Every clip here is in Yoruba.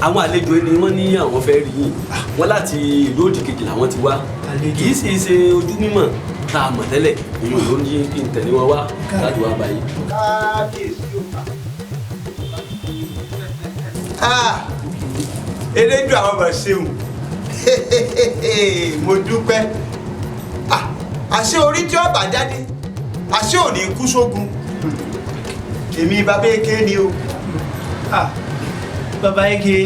àwọn àlejò ni wọ́n ní àwọn fẹ́ rí yín wọ́n láti ìlú òdì kejì làwọn ti wá kì í sì ṣe ojú mímọ̀ tá a mọ̀ tẹ́lẹ̀ èyí ló ní kí n tẹ̀lé wọn wá láti wá báyìí. eléjú àwọn ọmọ ṣeun mo dúpẹ́ àṣé orí tí ọba jáde àṣé ò ní kú sógun èmi bàbá eke ni o. Bàbá Eke.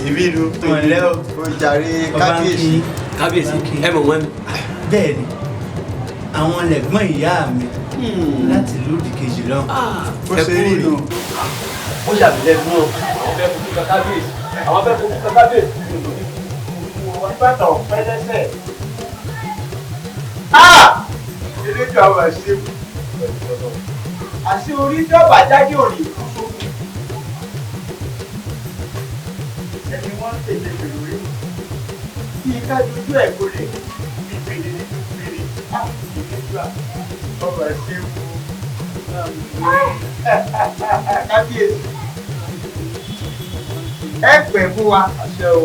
èmi nu ọ̀lẹ́ o. ó jàre kábíyèsí. kábíyèsí ẹ mọ̀ wọ́n ni. bẹ́ẹ̀ ni àwọn lẹ̀gbọ́n ìyá mi láti lódì kejì lọ. ó ṣe rí nu. ó ṣàbílẹ̀ fún ọ àwọn fẹ́ fojú kan kábíyèsí àwọn fẹ́ fojú kan kábíyèsí. wọ́n bàtà ọ̀pẹ́ lẹ́sẹ̀. eléjú àwọn àṣẹ àṣé orí tí ọba jáde ò ní kú sógun. ẹni wọ́n ń tètè pẹ̀lú rí kí ká dojú ẹ̀ gbolẹ̀ ìpele ìpele ìpele ọba ṣe wù kábíyèsí ẹ pẹ̀ fún wa àṣẹ o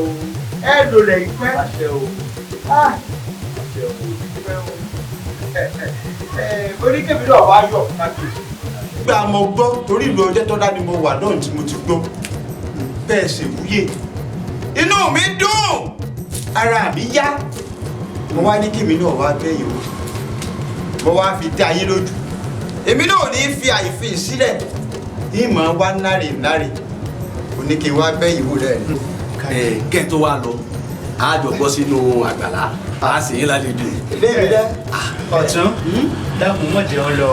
ẹ lòlẹ̀ ìpẹ́ àṣẹ o àṣẹ o ìpẹ́ o oníkèmí náà wá yọ̀ kábíyèsí. gbà mo gbọ́ torí ìlú ọjọ́ tó dá ni mo wà náà tí mo ti gbọ́ bẹ́ẹ̀ ṣe wúyè inú mi dùn ara mi yá mo wá ní kèmí náà wá bẹ́yìn o mo wá fi dá yín lójú èmi náà ò ní fi àìfín sílẹ̀ ìmọ̀ wá náre oníkè wá bẹ́yìn wò rẹ̀. kẹ́ ẹ̀ tó wá lọ a jọ bọ́ sínú àgbàlá a sì yín lálejò. léèrè rẹ ọ̀tún dákun mọ̀jẹ̀ ọ lọ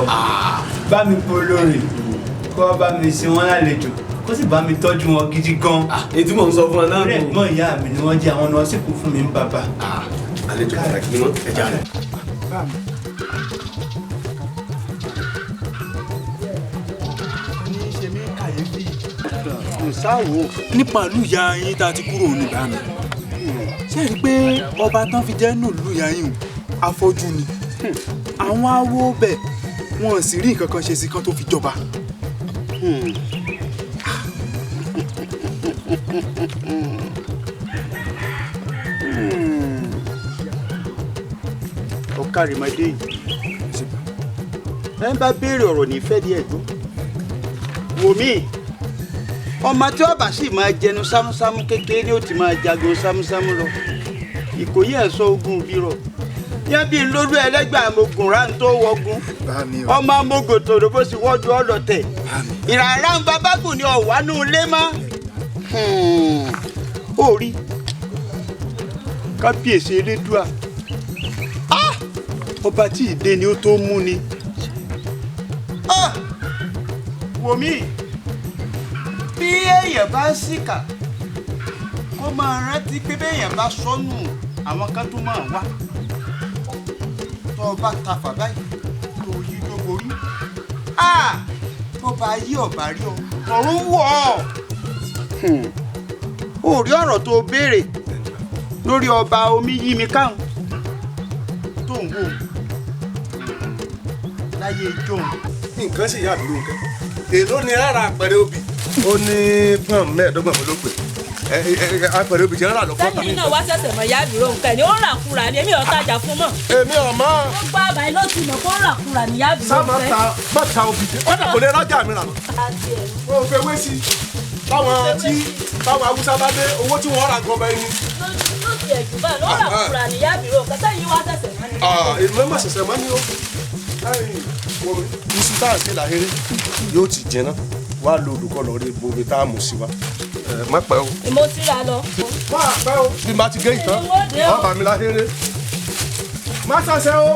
bá mi po lórí kó bá mi sin wọn lálejò kó sì bá mi tọ́jú wọn gidi gan. èyí tí mò ń sọ fún ọ náà nù. ẹ̀gbọ́n ìyá mi ni wọ́n jẹ́ àwọn náà sì kú fún mi ní bàbá. àlejò pàtàkì ni wọ́n ẹja rẹ̀. nípa ìlú ìyá yín tá a ti kúrò nígbà mi ṣé rí i pé ọba tán fi jẹ́ nù ìlú ìyá yín afọ́jú ni àwọn awo bẹ̀ wọn sì rí nǹkan kan ṣe sí kan tó fi jọba. ọ̀kàrìmọ́dé yìí ẹ ń bá béèrè ọ̀rọ̀ nífẹ̀ẹ́ díẹ̀ tó wò mí ọmọ tí ọba sì máa jẹnu sámúsámú kékeré ni ó ti máa jagun sámúsámú lọ ìkòyí ẹ̀sọ́ ogun bírọ̀ yẹn bí lórí ẹlẹ́gbẹ́ àmọ̀gùn rántó wọgun ọmọ amógò tòrò bó sì wọ́jú ọlọ́tẹ̀ ìràrá ń babágùn ni ọ̀wánú ilé mọ́ ó rí kábíyèsí elédùà ọba tí ìdè ni ó tó mú ni wò mí bí èèyàn bá ń ṣìkà kó máa rántí pé béèyàn bá sọnù àwọn kan tó máa wá tó o bá ta fà báyìí tó yí tó borí tó bá yí ọ̀bà rí ọ ọ̀run wọ̀ ọ́ ò rí ọ̀rọ̀ tó béèrè lórí ọba omi yí mi káwọn tó ń wò láyé ìjọ nǹkan sì yá àdúró nǹkan èló ni ara àpẹẹrẹ obì ó ní pọ́n mẹ́ẹ̀ẹ́dọ́gbọ̀n ló pè àpẹẹrẹ obì jẹ́ ńlá lọ fọ́tà. sẹ́yìn náà wá ṣẹ̀ṣẹ̀ mọ̀ yá dúró nǹkan ni ó rà kúra ni èmi ò tajà fún mọ́. èmi ò mọ̀. ó gbọ́ àbáyé ló ti mọ̀ kó rà kúra ni yá dúró fẹ́. má ta obì jẹ́ ọ̀dà kò lè rọ́jà mi rà mọ́. ó fẹ́ wé sí táwọn Haúsá bá dé owó tí wọ́n rà gan bẹ́ẹ̀ ni. ló ti ẹ̀jú báyìí ló rà kúra ni yá dúró nǹkan sẹ́yìn wá ṣẹ̀ṣẹ̀ mọ́ ni. èmi má ṣẹ̀ṣẹ̀ mọ́ ni ó. iṣu tá à ń ṣe làhéré yóò ti jẹná wá lo olùkọ́ lọ rí bomi tá a mú sí wa má pẹ́ o. mo ti ra lọ. má pẹ́ o bí má ti gé ìtàn wọ́n bá mi làhéré má ṣàṣẹ o.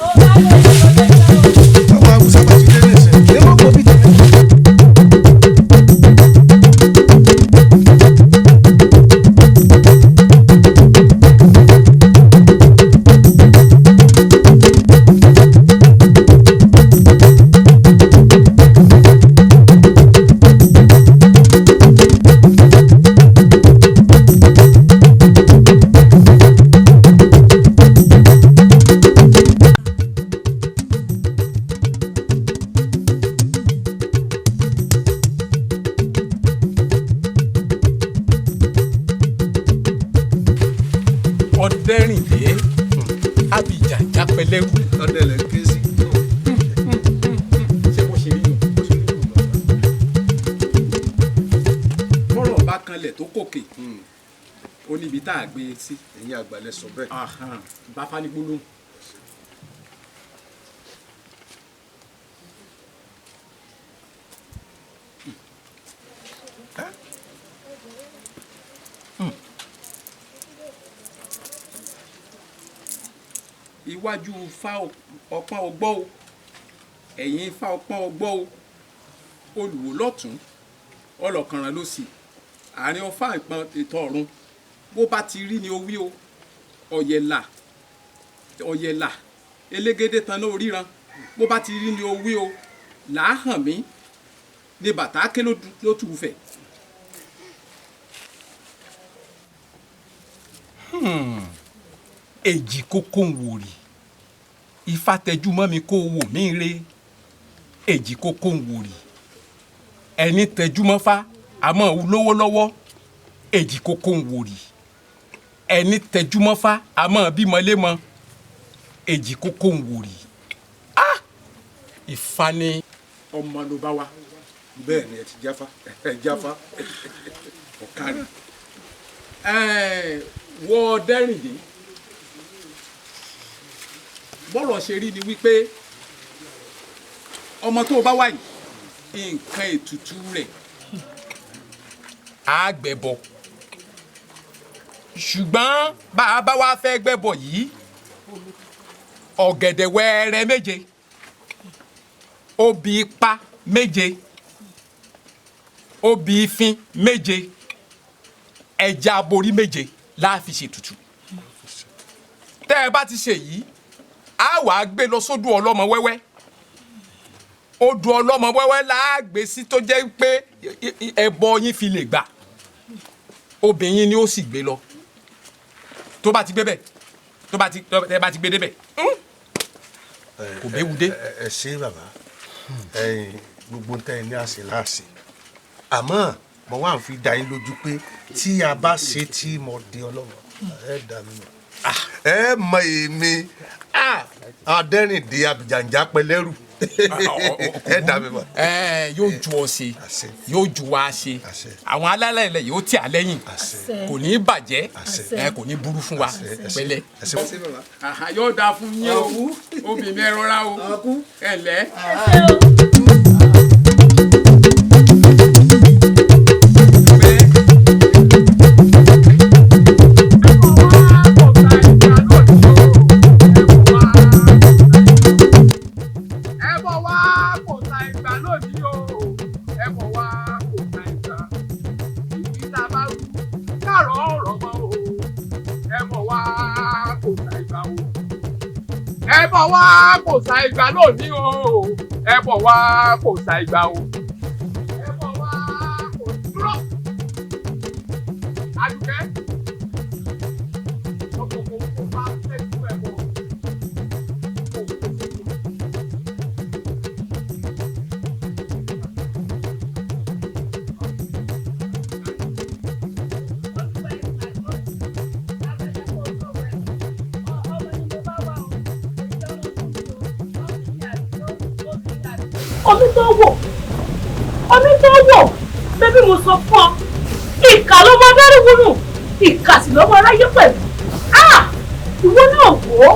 ó bá lọ ìjọba ìjọba. àwọn Haúsá bá ti dé ní ìsìn ní wọ́n kọ́ bí tẹ̀lé. Dẹ́rìndé Abidjan jápẹ́lẹ́rù. ọ̀dẹ̀lẹ̀ ké sí. ṣé bó ṣe rí nù. bọ́rọ̀ bá kanlẹ̀ tó kòkè ó níbi tá a gbé e sí. ẹ̀yin àgbàlẹ̀ sọ bẹ́ẹ̀. bá fani gbólóhùn. iwájú fa ọpọ́n ọgbọ́ o ẹ̀yìn fa ọpọ́n ọgbọ́ o olùwò lọ́tún ọlọ́kànràn ló sì àárín ọfà ìpọn ètò ọ̀run bó bá ti rí ni ó wí o ọ̀yẹ̀là elégédé tan náà ríran bó bá ti rí ni ó wí o làáhàn mí ni bàtà ké ló tù fẹ̀. èjì kókó ń wòrì ifá tẹjú mọ́ mi kó wò mí re èjì kókó ń wòrì ẹni tẹjú mọ́ fá àmọ́ lówó lọ́wọ́ èjì kókó ń wòrì ẹni tẹjú mọ́ fá àmọ́ bímọ lémọ èjì kókó ń wòrì ifá ni ọmọ ló bá wa. bẹ́ẹ̀ ni ẹ ti jáfá jáfá ọ̀kárí wọ Dẹ́rìndé bọ́rọ̀ ṣe rí ni wípé ọmọ tó bá wà yìí nǹkan ètùtù rẹ̀ á gbẹ̀bọ ṣùgbọ́n bá a bá wá fẹ́ gbẹ̀bọ yìí ọ̀gẹ̀dẹ̀ wẹ́rẹ́ méje obì ipá méje obì ìfín méje ẹja aborí méje la fi ṣètùtù tẹ́ ẹ bá ti ṣe yìí a wà á gbé lọ sódò ọlọ́mọ wẹ́wẹ́ odò ọlọ́mọ wẹ́wẹ́ la á gbé sí tó jẹ́ pé ẹbọ yín fi lè gbà obìnrin ni ó sì gbé lọ tó bá ti gbé bẹ̀ tẹ́ bá ti gbé débẹ̀ kò béwu dé. ẹ ṣe bàbá gbogbo ń tẹ́ ẹ ní àṣẹ láàṣẹ àmọ́ mo wá ń fi dá yín lójú pé tí a bá ṣe tí mo di ọlọ́mọ ẹ dá mi mọ̀ ẹ mọ èmi Adẹ́rìndé Abidjan jápẹ́lẹ́rù ẹ dá mi mọ̀. yóò ju ọ ṣe yóò ju wa ṣe àwọn alálẹ̀ ilẹ̀ yóò tì á lẹ́yìn kò ní í bàjẹ́ kò ní í burú fún wa pẹ̀lẹ́. yóò dáa fún yín o obìnrin ẹ rọra o ẹ lẹ́. ẹbọ wa kò sa ìgbà lónìí o ẹbọ wa kò sa ìgbà o ẹbọ wa kò dúró Àdùkẹ́ ọkọọkọ kò bá fẹ́ tú ẹbọ. omi tó wò bébí mo sọ fún ọ ìkà ló máa dárí wúnú ìkà sì ló máa ráyé pẹ̀lú ìwọ náà wò ó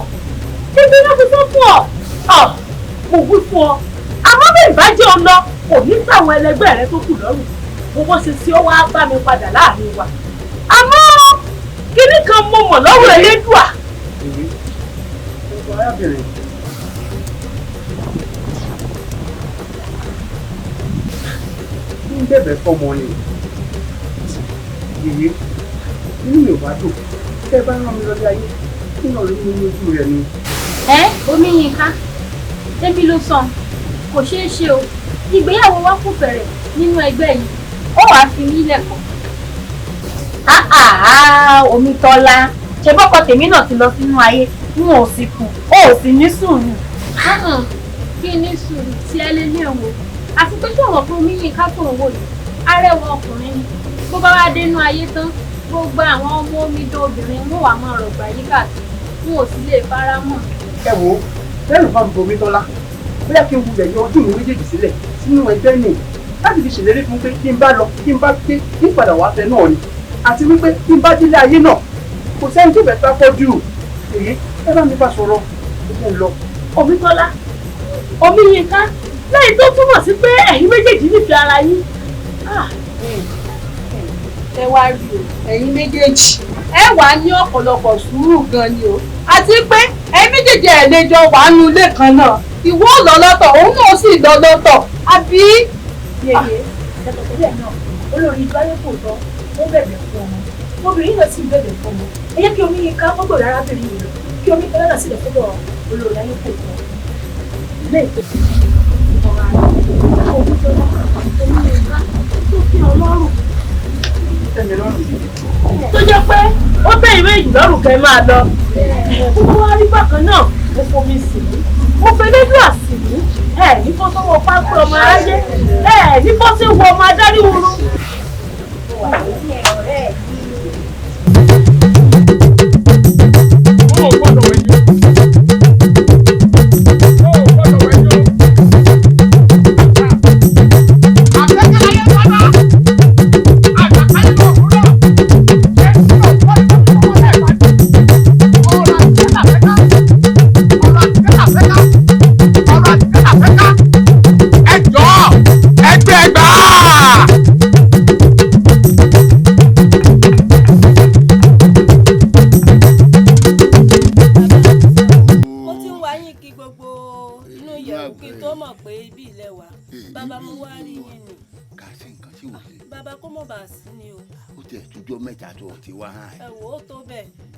ibi náà fi sọ fún ọ mo wí fún ọ àmọ́ bí ìbàjẹ́ ọ lọ kò ní sáwọn ẹlẹgbẹ́ rẹ tó kù lọ́rùn gbogbo ṣe tí ó wá bá mi padà láàrin wa àmọ́ kíní kan mo mọ̀ lọ́wọ́ Elédùà. bẹ̀bẹ̀ fọmọ ni yìí inú mi ò bá dùn tẹ́ bá rán mi lọ́dẹ ayé kí náà rí mi lójú rẹ̀ ni. Omiyinka débi ló sàn kò ṣeé ṣe o ìgbéyàwó wa kò fẹ̀rẹ̀ nínú ẹgbẹ́ yìí ó wàá fi mí lẹ́kọ̀ọ́. Omítọ́lá ṣe bọ́kọ tèmi náà ti lọ sínú ayé n ò sì kù ó sì ní sùúrù. kí ní sùúrù tí ẹ lé ní òwò àti pé tí ọ̀rọ̀ fún Omiyinka tó ń wò yìí arẹwà ọkùnrin ni bó bá wá dénú ayé tán gbogbo àwọn ọmọ omidan obìnrin mú wàá máa rọ̀gbà yí káàkiri n ò sì lè fara mọ́. ẹ wo lẹ́nu bá mi bomi tọ́lá bóyá kí n wulẹ̀ yọ ojú mi méjèèjì sílẹ̀ sínú ẹgbẹ́ nì láti fi ṣèlérí fún pé kí n bá lọ kí n bá dé kí n padà wá fẹ́ náà ni àti wípé kí n bá délé ayé náà kò sẹ́ni tó bẹ̀ tó afọ́jú èyí ẹ bá mi bá sọ̀rọ̀ ó fẹ́ lọ. Omítọ́lá Omiyinka lẹ́yìn tó túmọ̀ sí pé ẹ̀yin méjèèjì nífẹ̀ẹ́ ara yín. ẹ wá rí o ẹ̀yin méjèèjì ẹ wà ní ọ̀pọ̀lọpọ̀ sùúrù gan ni o àti pé ẹ̀yin méjèèjì ẹ̀ lè jọ wà nínú ilé kan náà ìwọ lọ lọ́tọ̀ òun náà sì lọ lọ́tọ̀ àbí. yèyé yàtọ̀ sílẹ̀ náà olórí ìjọ ayé kò tọ́ ó bẹ̀bẹ̀ fún ọmọ obìnrin náà sì bẹ̀bẹ̀ fún ọmọ ẹ jẹ́ kí Omiyinka fọ́gbọ̀n arábìnrin yìí lọ kí Omítọ́lá náà sì lọ fọ́gbọ̀n olórí ayé kò tọ́ ilé ìtòsí ọ̀rọ̀ àná Omítọ́lá Omiyinka tó fi ọlọ́run tó jẹ́ pé ó bẹ́ ìwé ìlọ́rùn kẹ́ máa lọ gbogbo wa rí bákan náà mo fomi sí i mo fẹ́ lẹ́dùn àsìkò ní kó sọ́wọ́ pápẹ́ ọmọ aráyé ní kó sì wọ ọmọ adarí wúru.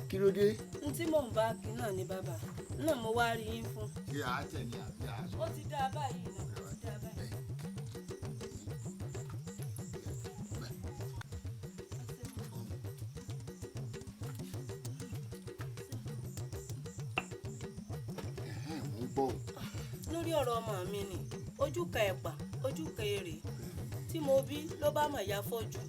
Kí ló dé? N tí mò ń bá kí náà ni bàbá náà mo wá rí yín fún. Ṣé àá tẹ̀ ní àbí àá? Ó ti dá báyìí náà, ó ti dá báyìí. Lórí ọ̀rọ̀ ọmọ mi ni ojú ka ẹ̀pà ojú ka èrè tí mo bí ló bá mọ̀ ya fọ́jú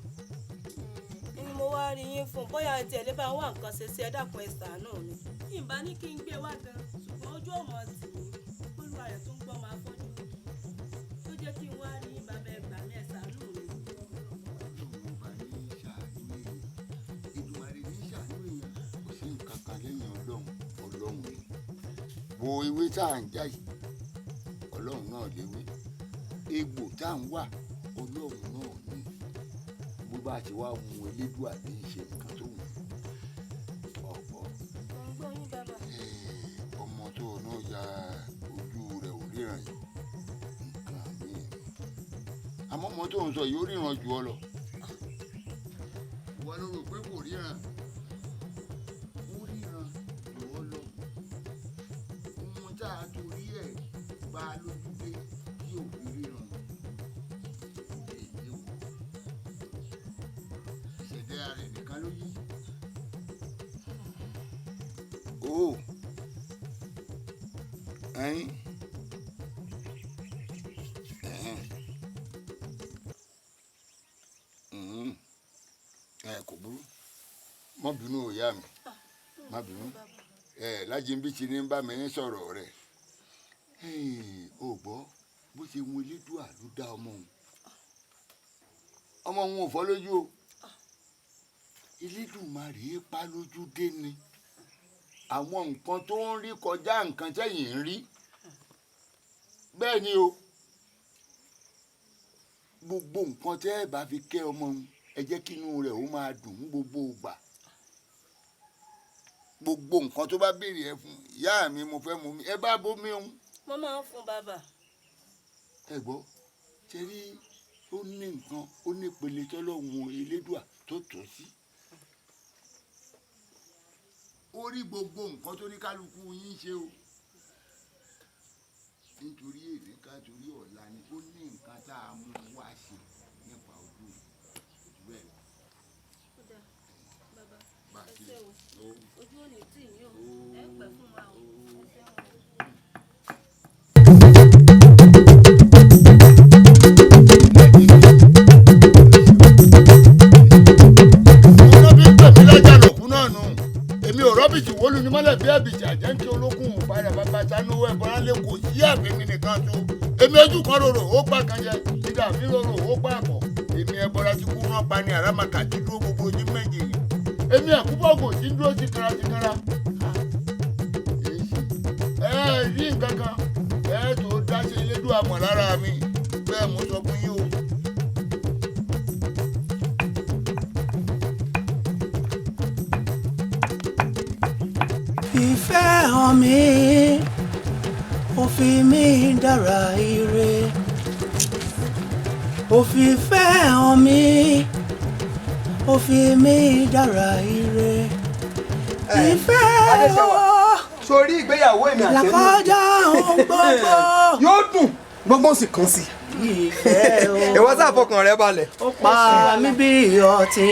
ni mo wá rí yín fún bóyá ẹtì ẹ̀ lè bá wá nǹkan ṣe sí ẹ dákun ẹ ṣàánú mi. ìbá ní kí n gbé wá gan ṣùgbọ́n ojú ọmọ tì mí olúwa rẹ̀ tó ń gbọ́ máa fọ́jú tó jẹ́ kí n wá rí yín bàbá ẹgbàá mi ẹ ṣàánú mi. Wo ewé tá à ń já yìí ọlọ́run náà léwé egbò tá à ń wà ọlọ́run náà ní bó bá ti wá mú elédùà ní í ṣe nǹkan tó wù ọ̀pọ̀ ọmọ tó náà ya ojú rẹ̀ ò ríran yìí nǹkan míì àmọ́ ọmọ tó ń sọ yìí ó ríran jù ọ lọ wọ́n ló rò pé kò ríran. Torí ẹ̀ bá lójú dé kí òfin ríran èyí wò ìṣẹ̀dá rẹ̀ nìkan ló yí. Ó ẹyin kò burú má bínú ìyá mi má bínú lájí ń bí ti ní bá mi sọ̀rọ̀ rẹ̀. O gbọ́ bó ṣe mú elédùà ló dá ọmọ òun ò fọ́ lójú o Elédùmarè pa lójú dé ni àwọn nǹkan tó ń rí kọjá nǹkan tẹ́yìn ń rí bẹ́ẹ̀ ni o gbogbo nǹkan tẹ́ ẹ bá fi kẹ́ ọmọ òun ẹ jẹ́ kí inú rẹ̀ ó máa dùn gbogbo ìgbà gbogbo nǹkan tó bá béèrè ẹ fún ìyá mi mo fẹ́ mu mi ẹ bá bómi òun. Mo máa ń fún bàbá. Ẹ gbọ́ ṣe rí ó ní nǹkan ó ní ìpele tọ́lọ́hun elédùà tó tó sí. Ó rí gbogbo nǹkan tó ní kálukú yín ṣe o. Nítorí èdè ká torí ọ̀la ni ó ní nǹkan tá a mú wá ṣe nípa ojú bẹ́ẹ̀. Ó dáa bàbá ẹ ṣé o ojú ò ní tì yín o ẹ pẹ́ fún wa o ẹ ṣé o. Olóbi bí ẹ̀bìtì àjẹ́ńkí olókùn padà bàbá sanwó ẹ̀bọ̀rán lè kò sí àfẹ́mi nìkan tó èmi ojú kan rorò ó pa kan jẹ ìdá mi rorò ó pa àpọ̀ èmi ẹ̀bọ̀rá ti kú rán pa ní àràmàkà tí dúró gbogbo ojú méje yìí èmi ẹ̀kúbọ̀gò tí dúró tìkara rí nǹkan kan tó dáṣe elédùn àmọ̀ lára mi bẹ́ẹ̀ mo sọ fún yín o. Ìfẹ́ hàn mí, ó fi mí dára ire. Ó fi ìfẹ́ hàn mí, ó fi mí dára ire. Ìfẹ́ hàn. Sórí ìgbéyàwó èmi àti ẹni. Làkọjá ohun gbogbo. Yóò dùn gbọ́ngbọ́n sì kàn sí. Ìfẹ́ o. Ìwọ sáà fọkàn rẹ balẹ̀. Ó pa mí bí ọtí.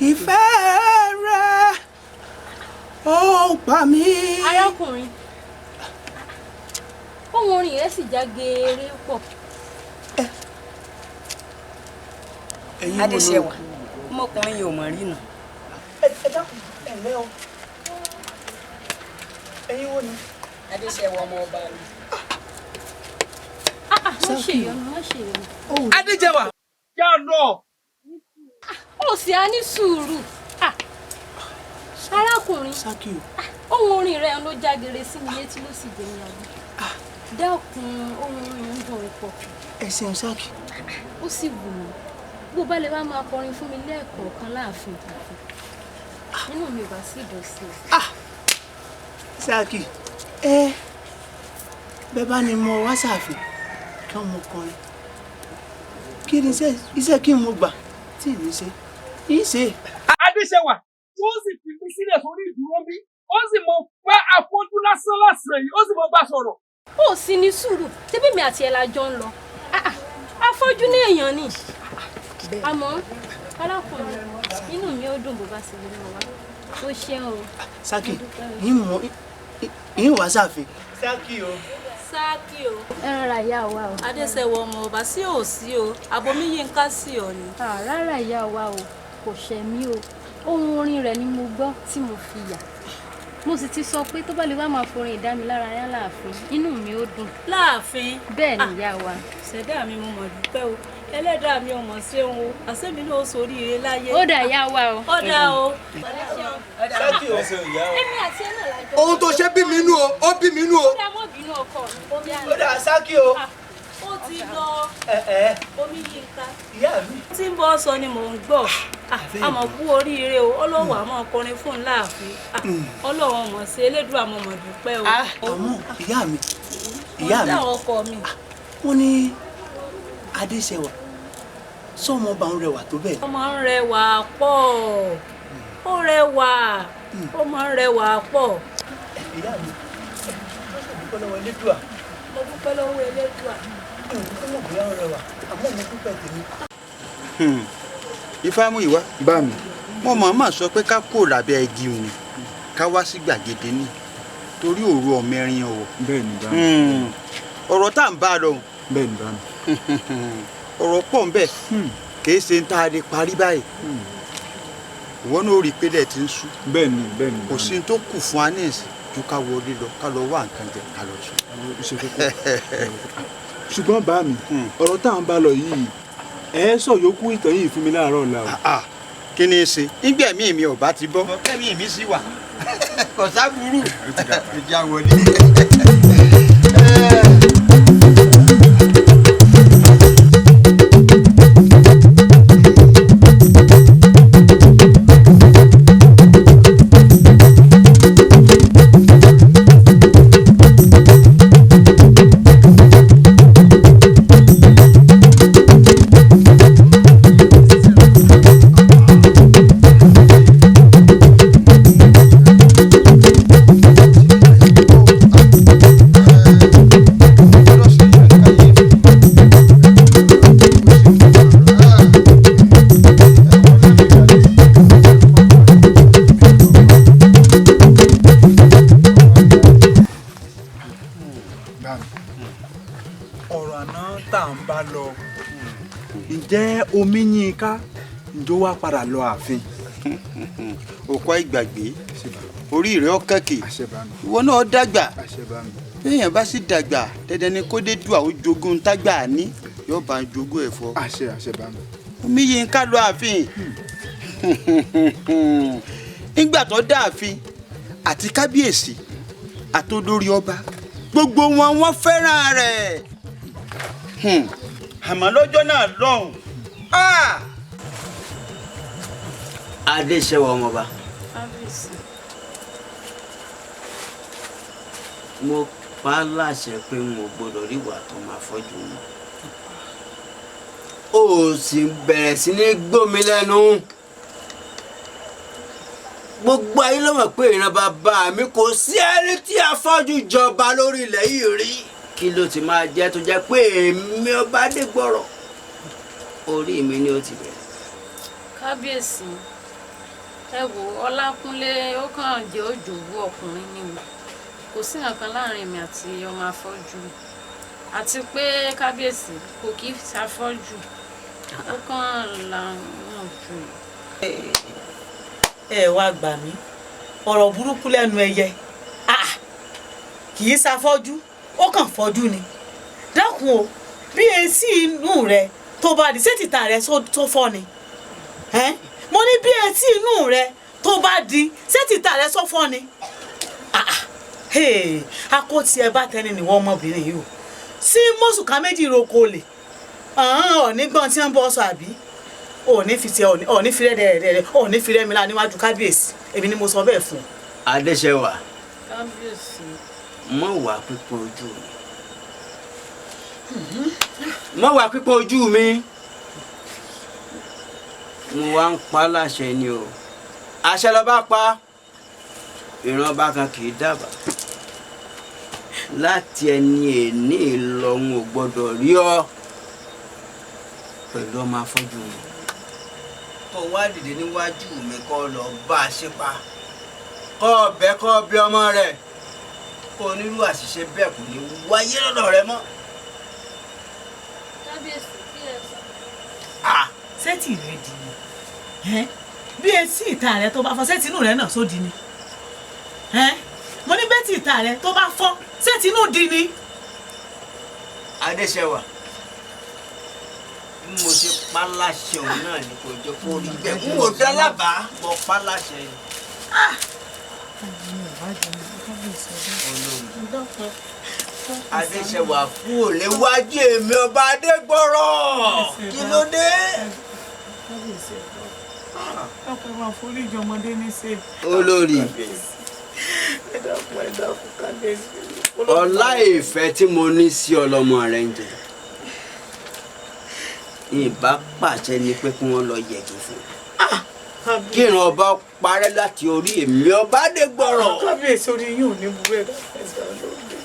Ìfẹ́ rẹ ó pa mí. Arákùnrin, ohun orin rẹ̀ sì já geere pọ̀. Adéṣẹwà, ọmọkùnrin yìí ò mọ̀ rí nù. Ẹ dákun, ẹ ǹlẹ́ o. Ẹ̀yin wo ni? Adéṣẹwà ọmọ ọba rẹ. Má ṣe ìyọnu, má ṣe ìyọnu. Adéjẹwà, yá lọ. Ó sì á ní sùúrù. Arákùnrin, ohun orin rẹ̀ ló já geere sí mi létí ló sì gbé mi àgbẹ̀. Dákun, ohun orin ń dùn pọ̀. Ẹ ṣeun Ṣákì. Ó sì wù mí. Bó bá lè wá máa kọrin fún mi lẹ́ẹ̀kọ̀ọ̀kan láàfin tàfin. Nínú mi ò bá sì dùn sí i. Ṣákì, bẹ́ẹ̀ bá ní mo wá sáàfin kí wọ́n mọ kọrin. Kí ni iṣẹ́ kí n mo gbà tí ì ní ṣe? Yìí ṣe. Adéṣẹwà tó sì fi mí sílẹ̀ sórí ìdúró bí ó sì mọ pé afọ́jú lásán yìí ó sì mọ bá sọ̀rọ̀. Ó sì ní sùúrù tẹ́bí mi àti ẹ̀ la jọ ń lọ. Afọ́jú ní èèyàn ni. Àmọ́ arákùnrin inú mi ó dùn bó bá sì lè mọ̀ wá. Ó ṣeun o. Ṣákì, yín wá sáàfin. Ṣákì o. Ṣákì o. Ẹ rárá ìyá wa o. Adéṣẹwà ọmọ ọba sí ò sí o abomi yín ká sí ọ ni. Rárá ìyá wa o kò ṣẹ̀ mí o. Ohun orin rẹ̀ ni mo gbọ́ tí mo fi yà. Mo sì ti sọ pé tó bá lè wá máa forin ìdámilárayá láàfin inú mi ó dùn. Láàfin. Bẹ́ẹ̀ ni ìyá wa. Ṣẹ̀dá mi mo mọ̀ dúpẹ́ o ẹlẹ́dàá mi ò mọ̀ sí ohun o àṣẹ́mi náà ó soríire láyé. Ó dà ìyá wa o. Ó dà o. Ṣákì o. Èmi àti ẹ̀ náà la jọ. Ohun tó ṣe bí mi nú o, ó bí mi nú o. Ó dà mọ́ bínú ọkọ mi. Ó dà Ṣákì o. Ó ti lọ omi yín ká. Ìyá mi. Tí ń bọ́ sọ ni mò ń gbọ́. Àmọ̀ kú oríire o, ọlọ́wọ́ àmọ́ kọrin fún un láàfin. Ọlọ́wọ́ mọ̀ sí elédùn àmọ́ mọ̀ dúpẹ́ o. Àmọ́ ìyá mi. Wọ́n dá ọkọ mi. Wọ́n ní Adéṣẹwà sọmọ ọba ń rẹwà tó bẹ́ẹ̀. Ọmọ ń rẹwà pọ̀. Ó rẹwà. Ó máa ń rẹwà pọ̀. Ìyá mi, mo dúpẹ́ lọ́wọ́ Elédùà. Mo dúpẹ́ lọ́wọ́ Elédùà. Mo dúpẹ́ lọ́wọ́ bóyá ń rẹwà, àmọ́ mo dúpẹ́ tèmi. Ifámúyìwá. Bá mi. Mo màmá sọ pé ká kúrò lábẹ́ igi òun ká wá sí gbàgede ní torí òru ọ̀mẹ́rin ọ̀wọ̀. Bẹ́ẹ̀ ni bá mi. Ọ̀rọ̀ tá à ń bá a lọ. Bẹ́ẹ̀ ni bá mi. Ọ̀rọ̀ pọ̀ ń bẹ kìí ṣe ń tá a lè parí báyìí. Ìwọ náà ó rí i pé lẹ́ẹ̀ ti ń sú. Bẹ́ẹ̀ ni bẹ́ẹ̀ ni. Kò sí tó kù fún anẹ́ẹ̀sì ju ká wọlé lọ ká lọ wá nǹkan jẹ ká lọ sùn. Ṣùgbọ́n bá mi ọ̀rọ̀ tá à ń bá lọ yìí ẹ sọ yòókù ìtàn yìí fún mi láàárọ̀ ọ̀la o. Kí ni í ṣe nígbà míì mi ò bá ti bọ́ kẹ́mi mi sì wà kò sábúrú ìjà wọlé. ọ̀rọ̀ àná tá à ń bá lọ ǹjẹ́ omi yín ká ǹjọ́ wá padà lọ ààfin. òkú ìgbàgbé orí rẹ̀ ọ̀kàkì ìwọ náà dàgbà téèyàn bá sì dàgbà dandan ni kó dé dùn àwọn jogún tágbà ní yóò bá ń jogún ẹ̀fọ́. omi yìí ń ká lọ ààfin nígbà tó dáàfin àti kábíyèsí àtolórí ọba gbogbo wọn fẹ́ràn rẹ̀ àmọ́ lọ́jọ́ náà lọ́hùn. adéṣẹ́wọ̀ ọmọba mo pa á láṣẹ pé mo gbọ́dọ̀ rí ìwà tó máa fọ́jú mi ó sì bẹ̀rẹ̀ sí ní gbómi lẹ́nu gbogbo ayé ló mọ̀ pé ìran bàbá mi kò sí ẹni tí afọ́jú jọba lórí ilẹ̀ yìí rí kí ló ti máa jẹ́ tó jẹ́ pé èmi ọba Adégbọ̀rọ̀ orí mi ni ó ti bẹ̀rẹ̀. kábíyèsí ẹ wò Ọlákúnlé ó kàn jẹ́ òjòwú ọkùnrin ni mi kò sí nǹkan láàrin mi àti ọmọ afọ́jú àti pé kábíyèsí kò kì í ṣàfọ́jú ó kàn làwọn jù. ẹ wá gbà mí ọ̀rọ̀ burúkú lẹ́nu ẹyẹ kì í ṣàfọ́jú ó kàn fọ́jú ni dákun o bí etí inú rẹ tó bá di sétìta rẹ tó fọ́ ni mo ní bí etí inú rẹ tó bá di sétìta rẹ tó fọ́ ni akóti ẹ bá tẹni níwọ ọmọbìnrin yìí o sí mọ́sùká méjì roko lè ọ̀nígbọ́n tí wọ́n bọ́ sọ àbí òní fi tiẹ̀ òní fi rẹ́dẹ̀ẹ́dẹ́ òní fi rẹ́mi lá níwájú kábíyèsí èmi ni mo sọ bẹ́ẹ̀ fún un. adéṣẹ́wà kábíyèsí mọ̀ wá pípọ̀ ojú mi mọ̀ wá pípọ̀ ojú mi mo wá ń pa láṣẹ ni o àṣẹ ló bá pa ìran ọba kan kì í dábàá láti ẹni èní ìlọrun ò gbọdọ̀ rí ọ pẹ̀lú ọmọ afọ́jú mi kó wá dìde níwájú mi kó lọ bá a ṣe pa kó ọbẹ̀ ọmọ rẹ̀ kó onírú àṣìṣe bẹ́ẹ̀ kò ní wáyé lọ́dọ̀ rẹ mọ́. kábíyèsí kí ẹ sọ. sẹ́tì rẹ di ni bí etí ìta rẹ tó bá fọ́ sẹ́tì inú rẹ náà sódi ni mo ní bẹ́tì ìta rẹ tó bá fọ́ sẹ́tì inú di ni. adéṣẹ́wà bí mo ṣe pa láṣẹ òun náà ni kò jẹ́ kó rí bẹ́ẹ̀ n ò dá lábàá mo pa láṣẹ ni. adéṣẹ́wà kúrò níwájú èmi ọba Adégbọ̀rọ̀ kí ló dé. olórí ọlá ìfẹ́ tí mo ní sí ọlọ́mọ rẹ ń jẹ ìbá pàṣẹ ni pé kí wọ́n lọ yẹ̀gì fún kí ìran ọba parẹ́ láti orí èmi ọba Adégbọ̀rọ̀. kábíyèsí orí yín ò ní burú ẹ̀dá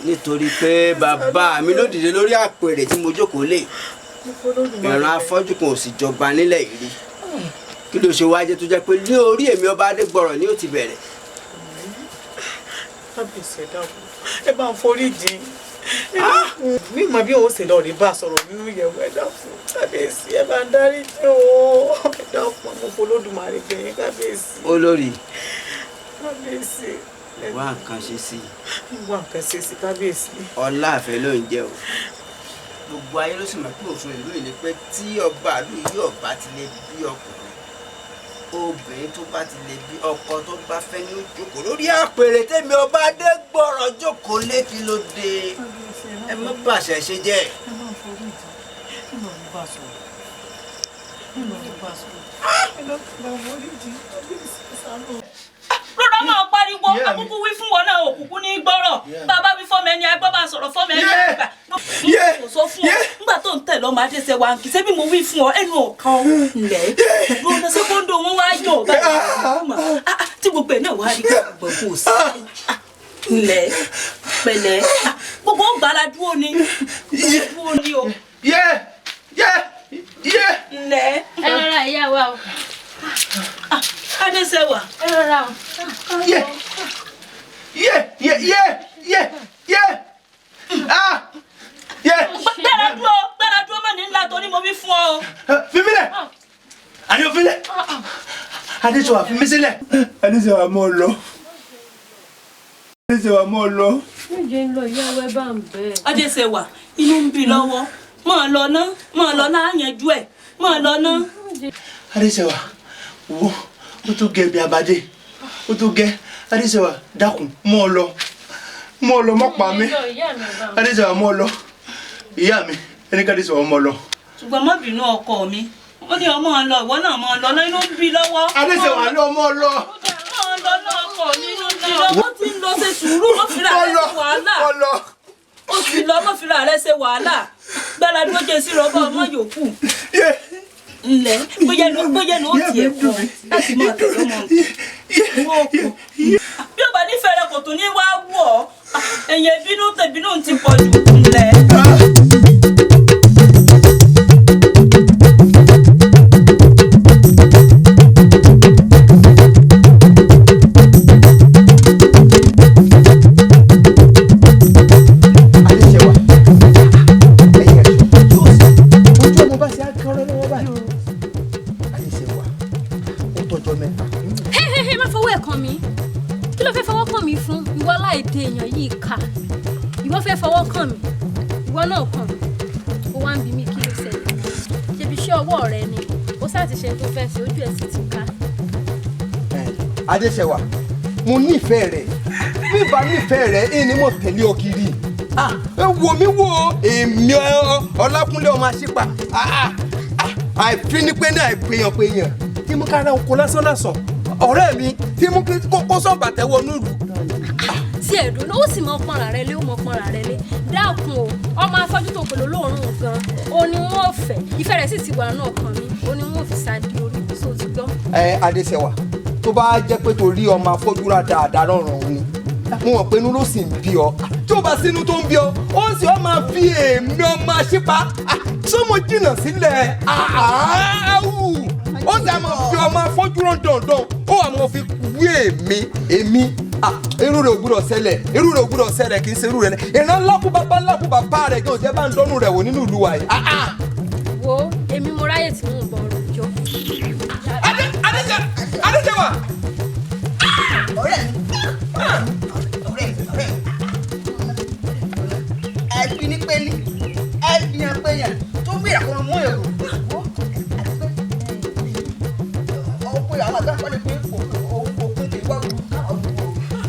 nítorí pé bàbá mi ló dìde lórí àpèrè tí mo jókòó lé ìran afọ́jú kan ò sì jọba nílẹ̀ yìí rí kí ló ṣe wá jẹ́ tó jẹ́ pé ní orí èmi ọba Adégbọ̀rọ̀ ni ó ti bẹ̀rẹ̀. kábíyèsí ẹ̀dá kù ẹ bá ń forí jìn mi mọ bí òun ṣe lọ rí bá sọ̀rọ̀ nínú ìyẹ̀wò ẹ̀dá fún kábíyèsí ẹ bá ń darí jìn o ẹ̀dá fún àwọn Olódùmarè gbẹ̀yìn kábíyèsí. olórí kábíyèsí. wá nǹkan ṣe sí i. wá nǹkan ṣe sí kábíyèsí. ọlá àfẹ́ ló ń jẹ́ o gbogbo ayé ló sì mọ̀ pé òfin ìlú yìí ni pé tí ọba ìlú yìí ọba ti lè bí ọkùnrin obìnrin tó bá ti lè bí ọkọ tó bá fẹ́ ní òjòkó lórí àpèrè tèmi ọba Adégbọ̀rọ̀ jókòó lé kí ló dé ẹ má bàṣẹ ṣe jẹ́. rọra máa pariwo akúkú wí fún wọn náà òkùnkùn ní gbọ́rọ̀ bàbá wí fọ́mọ ẹni agbọ́ bá sọ̀rọ̀ fọ́mọ ẹni àgbà kò sọ fún ọ nígbà tó ń tẹ̀lé ọmọ Adéṣẹ́wà kì í ṣe bí mo wí fún ọ ẹnu ọ̀kan ńlẹ̀ lọ́nà sẹ́kọ́ńdọ̀ wọn wá yọ̀ báyìí tí gbogbo ẹ̀ náà wá rí gbọ̀ngbọ̀n kò sí ńlẹ̀ pẹ̀lẹ́ gbogbo gbàlá dúró ni o. ńlẹ̀ ẹ rọra ìyá wa o. Adéṣẹ́wà ẹ rọra o. gbára dúró mọ̀ ní ńlá torí mo wí fún ọ. fi mí lẹ̀ àní o fi lẹ̀ Adéṣẹ́wà fi mí sílẹ̀ Adéṣẹ́wà mọ̀ lọ Adéṣèwà mọ́ ọ lọ. Méje ń lọ ìyàwó ẹ bá ń bẹ̀. Adéṣèwà inú ń bí lọ́wọ́ máa lọ ná á yanjú ẹ̀ máa lọ ná. Adéṣèwà wo ó tó gẹ bí abadé ó tó gẹ Adéṣèwà dákun mọ́ ọ lọ mọ́ pa mí Adéṣèwà mọ́ ọ lọ ìyá mi ẹni ká Adéṣèwà mọ́ ọ lọ. Ṣùgbọ́n má bínú ọkọ mi ó ní ọmọ ọ lọ ìwọ náà mọ́ ọ lọ náà inú ń bí lọ́wọ́. Adéṣèwà lọ mọ́ ọ lọ. Ọkọ mi inú ń bí lọ́wọ́ tí ń lọ ṣe sùúrù ó fi rà rẹ ṣe wàhálà ó sì lọ mọ́ fi rà rẹ ṣe wàhálà gbára dúró jẹ́ sí rọ́bà ọmọ yòókù ńlẹ̀ bóyá ló tiẹ̀ kọ́ láti máa tẹ̀lé ọmọ nǹkan. Bí ó bá nífẹ̀ẹ́ rẹ kò tún ní wá wọ̀ ọ́ ẹ̀yìn tẹ̀bínú ti pọ̀ jù ńlẹ̀. Ìwọ fẹ́ fọwọ́ kàn mí ìwọ náà kàn mí ó wá ń bi mí kí ló ṣẹlẹ̀ ṣebí iṣẹ́ ọwọ́ rẹ ni ó sáà ti ṣe tó fẹ́ ṣe ojú ẹ̀ sì ti ká. Adéṣèwà mo nífẹ̀ẹ́ rẹ̀ bí bá nífẹ̀ẹ́ rẹ̀ èyí ni mo tẹ̀lé ọ kiri wo mi wo èmi Ọlákúnlé ọmọ àṣìpà àìfínípé ní àìpéyàn tí mo kára oko lásán ọ̀rẹ́ mi tí mo kó sọ̀bà tẹ́wọ́ nílùú. Tí ẹ̀dùn ó sì mọ pọ́nra rẹ lé ó mọ pọ́nra rẹ lé dákun o ọmọ afọ́jú tó pèlú olóòórùn gan o ni wọ́n fẹ́ ìfẹ́ rẹ̀ sì ti wà náà kàn mí o ni wọ́n fi sáàdì orí so ti gbọ́. Adéṣèwà tó bá jẹ́ pé torí ọmọ afọ́júra dáadáa lọ́rùn òun ni mo mọ̀ pé inú ló sì ń bí ọ tí ó bá sínú tó ń bí ọ ó sì ọ máa fi èmi ọmọ àṣìpá sọmọ jìnnà sílẹ̀ ó sì máa fi ọmọ afọ́júra dandan ó wà máa fi wí èmi irú rẹ̀ ò gbúdọ̀ ṣẹlẹ̀ kì í ṣe irú rẹ̀ ìran ńlákú bàbá rẹ̀ kí o jẹ́ bá ń dọ́nù rẹ̀ wò nínú ìlú wa yìí. Wo èmi mo ráyè tí mò ń bọ̀ ọ̀rọ̀ jọ. Adéṣèwà. ọ̀rẹ́ ẹbí ní pé ní ẹbí yẹn pé yẹn tó bí ìràkọ́ mú èrò ọ̀pọ̀ àwọn àgbà pàdé pé òkun kì í wá